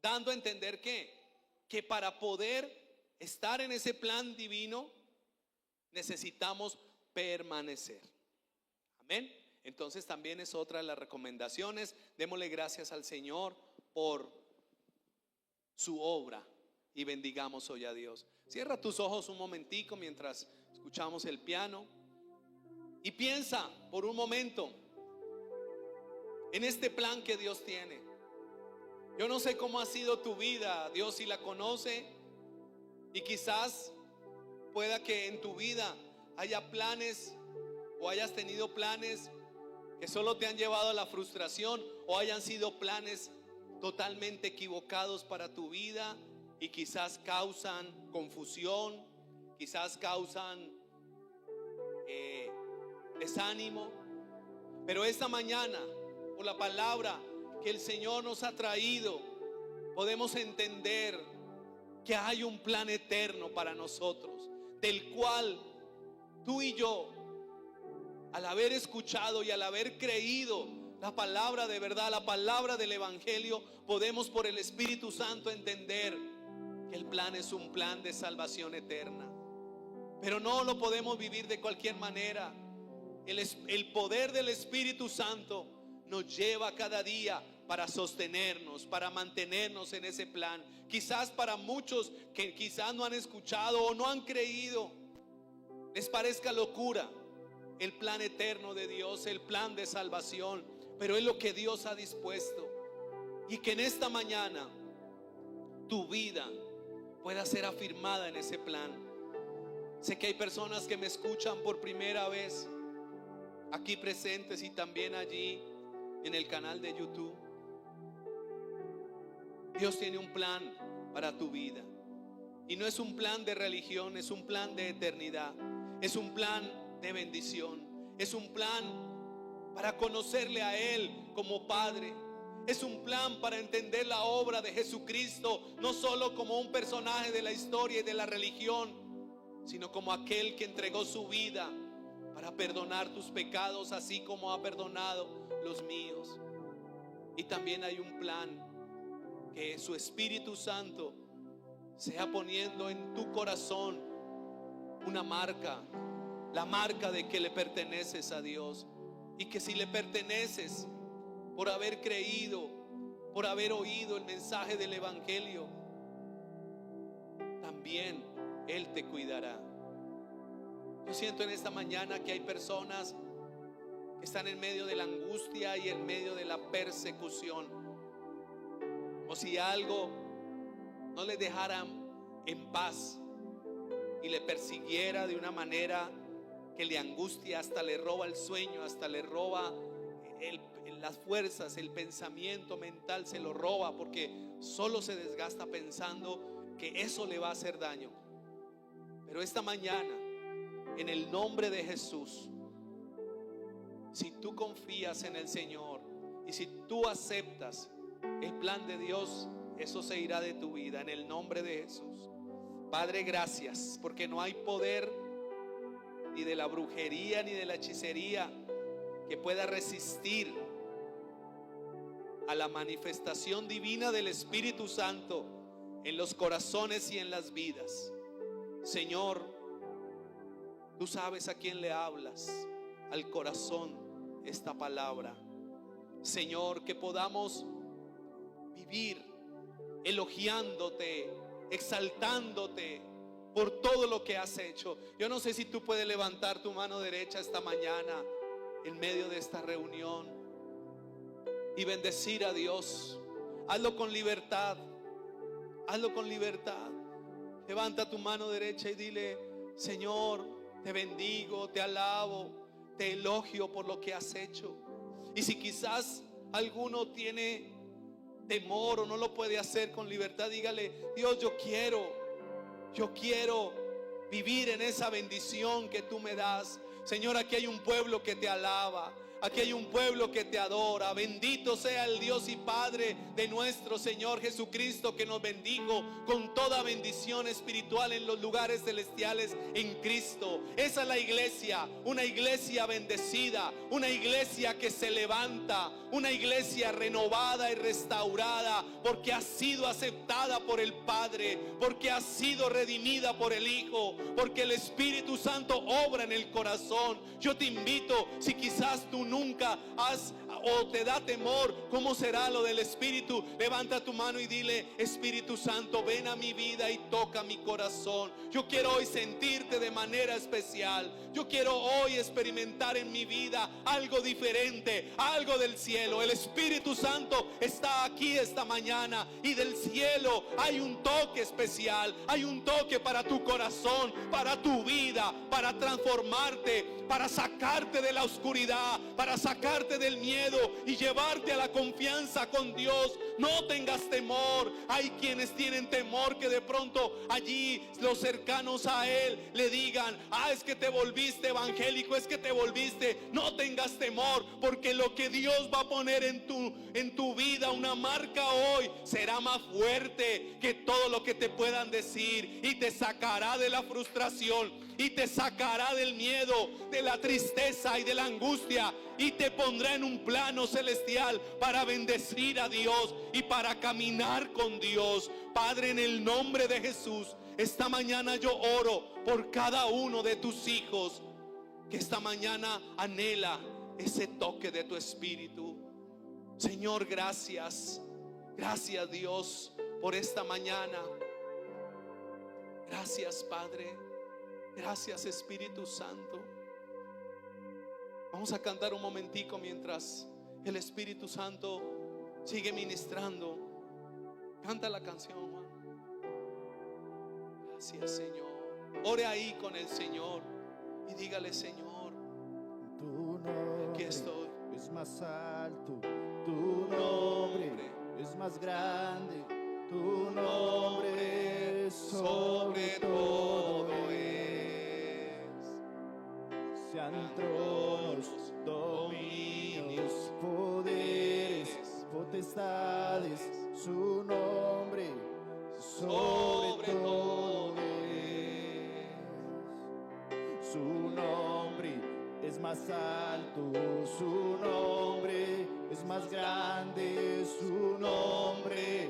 Speaker 1: Dando a entender que para poder estar en ese plan divino necesitamos permanecer. Amén. Entonces también es otra de las recomendaciones. Démosle gracias al Señor por su obra y bendigamos hoy a Dios. Cierra tus ojos un momentico mientras escuchamos el piano y piensa por un momento en este plan que Dios tiene. Yo no sé cómo ha sido tu vida, Dios sí la conoce, y quizás pueda que en tu vida haya planes o hayas tenido planes que solo te han llevado a la frustración, o hayan sido planes totalmente equivocados para tu vida y quizás causan confusión, quizás causan desánimo. Pero esta mañana, por la palabra que el Señor nos ha traído, podemos entender que hay un plan eterno para nosotros, del cual tú y yo, al haber escuchado y al haber creído la palabra de verdad, la palabra del Evangelio, podemos por el Espíritu Santo entender que el plan es un plan de salvación eterna. Pero no lo podemos vivir de cualquier manera. El poder del Espíritu Santo nos lleva cada día para sostenernos, para mantenernos en ese plan. Quizás para muchos que quizás no han escuchado o no han creído, les parezca locura el plan eterno de Dios, el plan de salvación, pero es lo que Dios ha dispuesto. Y que en esta mañana tu vida pueda ser afirmada en ese plan. Sé que hay personas que me escuchan por primera vez aquí presentes y también allí en el canal de YouTube. Dios tiene un plan para tu vida, y no es un plan de religión, es un plan de eternidad, es un plan de bendición, es un plan para conocerle a Él como Padre, es un plan para entender la obra de Jesucristo, no solo como un personaje de la historia y de la religión, sino como aquel que entregó su vida para perdonar tus pecados, así como ha perdonado los míos. Y también hay un plan que su Espíritu Santo sea poniendo en tu corazón una marca, la marca de que le perteneces a Dios, y que si le perteneces por haber creído, por haber oído el mensaje del Evangelio, también Él te cuidará. Yo siento en esta mañana que hay personas que están en medio de la angustia y en medio de la persecución, como si algo no les dejara en paz y le persiguiera de una manera que le angustia, hasta le roba el sueño, hasta le roba las fuerzas, el pensamiento mental se lo roba, porque solo se desgasta pensando que eso le va a hacer daño. Pero esta mañana, en el nombre de Jesús, si tú confías en el Señor y si tú aceptas el plan de Dios, eso se irá de tu vida en el nombre de Jesús. Padre, gracias, porque no hay poder ni de la brujería ni de la hechicería que pueda resistir a la manifestación divina del Espíritu Santo en los corazones y en las vidas. Señor, tú sabes a quién le hablas al corazón esta palabra. Señor, que podamos vivir elogiándote, exaltándote por todo lo que has hecho. Yo no sé si tú puedes levantar tu mano derecha esta mañana en medio de esta reunión y bendecir a Dios. Hazlo con libertad, hazlo con libertad. Levanta tu mano derecha y dile: Señor, te bendigo, te alabo, te elogio por lo que has hecho. Y si quizás alguno tiene temor o no lo puede hacer con libertad, dígale: Dios, yo quiero vivir en esa bendición que tú me das. Señor, aquí hay un pueblo que te alaba. Aquí hay un pueblo que te adora. Bendito sea el Dios y Padre de nuestro Señor Jesucristo, que nos bendijo con toda bendición espiritual en los lugares celestiales en Cristo. Esa es la iglesia, una iglesia bendecida, una iglesia que se levanta, una iglesia renovada y restaurada, porque ha sido aceptada por el Padre, porque ha sido redimida por el Hijo, porque el Espíritu Santo obra en el corazón. Yo te invito, si quizás tú nunca has o te da temor, ¿cómo será lo del Espíritu? Levanta tu mano y dile: Espíritu Santo, ven a mi vida y toca mi corazón. Yo quiero hoy sentirte de manera especial. Yo quiero hoy experimentar en mi vida algo diferente, algo del cielo. El Espíritu Santo está aquí esta mañana, y del cielo hay un toque especial, hay un toque para tu corazón, para tu vida, para transformarte, para sacarte de la oscuridad, para sacarte del miedo y llevarte a la confianza con Dios. No tengas temor. Hay quienes tienen temor que de pronto allí los cercanos a Él le digan: es que te volviste evangélico, es que te volviste. No tengas temor, porque lo que Dios va a poner en tu vida, una marca hoy, será más fuerte que todo lo que te puedan decir, y te sacará de la frustración, y te sacará del miedo, de la tristeza y de la angustia, y te pondrá en un plano celestial para bendecir a Dios y para caminar con Dios. Padre, en el nombre de Jesús, esta mañana yo oro por cada uno de tus hijos que esta mañana anhela ese toque de tu Espíritu. Señor, gracias. Gracias, Dios, por esta mañana. Gracias, Padre. Gracias, Espíritu Santo. Vamos a cantar un momentico mientras el Espíritu Santo sigue ministrando. Canta la canción, Juan. Gracias, Señor. Ore ahí con el Señor y dígale: Señor,
Speaker 2: tu nombre
Speaker 1: aquí estoy.
Speaker 2: es más alto, tu nombre es más grande, tu nombre sobre todo es. Sean tronos, dominios, poderes, potestades, su nombre sobre todo es. Su nombre es más alto, su nombre es más grande, su nombre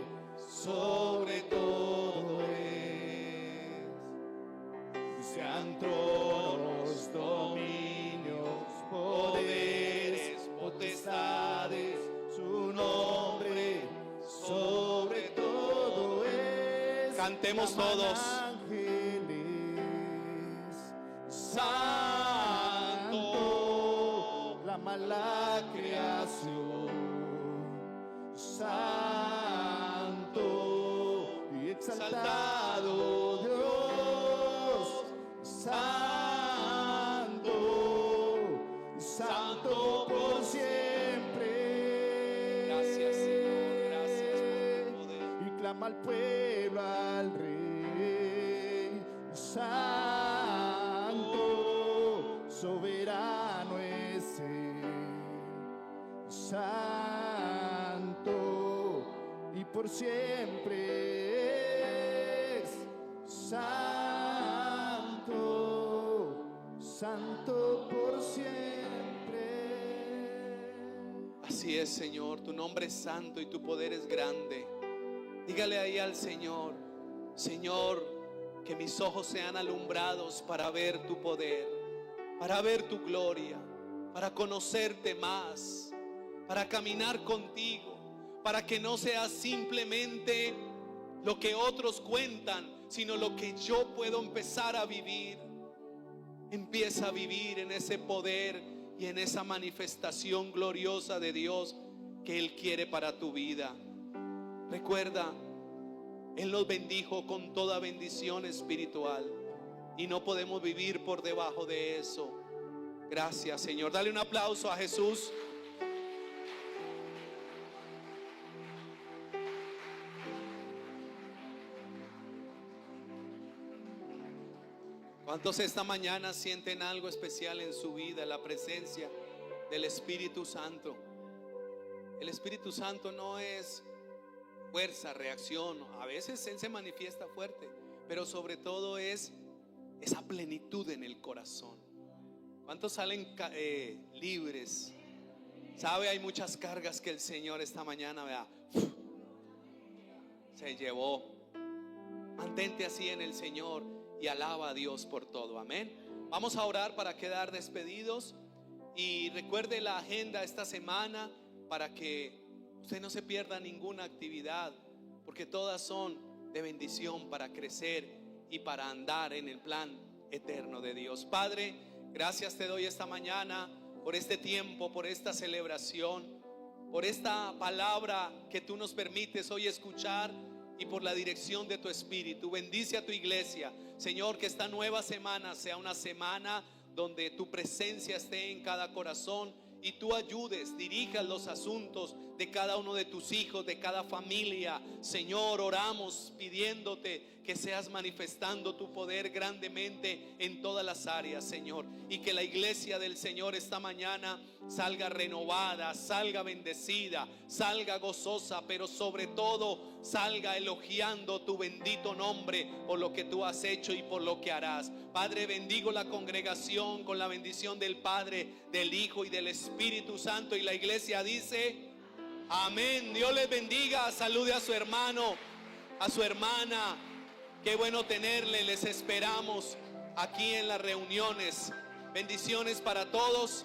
Speaker 2: sobre todo es. Sean tronos, dominios, poderes, potestades, su nombre sobre todo es.
Speaker 1: Cantemos todos.
Speaker 2: Ángeles, santo, clama la creación, santo y exaltado Dios, santo, santo por siempre.
Speaker 1: Gracias, Señor. Gracias por tu poder.
Speaker 2: Y clama al pueblo al Rey, santo, soberano es Él, santo y por siempre es santo, santo por siempre.
Speaker 1: Así es, Señor. Tu nombre es santo y tu poder es grande. Dígale ahí al Señor: Señor, que mis ojos sean alumbrados para ver tu poder, para ver tu gloria, para conocerte más, para caminar contigo, para que no sea simplemente lo que otros cuentan, sino lo que yo puedo empezar a vivir. Empieza a vivir en ese poder y en esa manifestación gloriosa de Dios que Él quiere para tu vida. Recuerda, Él nos bendijo con toda bendición espiritual y no podemos vivir por debajo de eso. Gracias, Señor. Dale un aplauso a Jesús. ¿Cuántos esta mañana sienten algo especial en su vida, la presencia del Espíritu Santo? El Espíritu Santo no es fuerza, reacción. A veces Él se manifiesta fuerte, pero sobre todo es esa plenitud en el corazón. ¿Cuántos salen libres? Sabe, hay muchas cargas que el Señor esta mañana, vea, se llevó. Mantente así en el Señor y alaba a Dios por todo. Amén. Vamos a orar para quedar despedidos. Y recuerde la agenda esta semana para que usted no se pierda ninguna actividad, porque todas son de bendición para crecer y para andar en el plan eterno de Dios. Padre, gracias te doy esta mañana por este tiempo, por esta celebración, por esta palabra que tú nos permites hoy escuchar y por la dirección de tu Espíritu. Bendice a tu iglesia, Señor, que esta nueva semana sea una semana donde tu presencia esté en cada corazón y tú ayudes, dirijas los asuntos de cada uno de tus hijos, de cada familia. Señor, oramos pidiéndote que seas manifestando tu poder grandemente en todas las áreas, Señor, y que la iglesia del Señor esta mañana salga renovada, salga bendecida, salga gozosa, pero sobre todo salga elogiando tu bendito nombre por lo que tú has hecho y por lo que harás. Padre, bendigo la congregación con la bendición del Padre, del Hijo y del Espíritu Santo, y la iglesia dice amén. Dios les bendiga. Salude a su hermano, a su hermana. Qué bueno tenerle. Les esperamos aquí en las reuniones. Bendiciones para todos.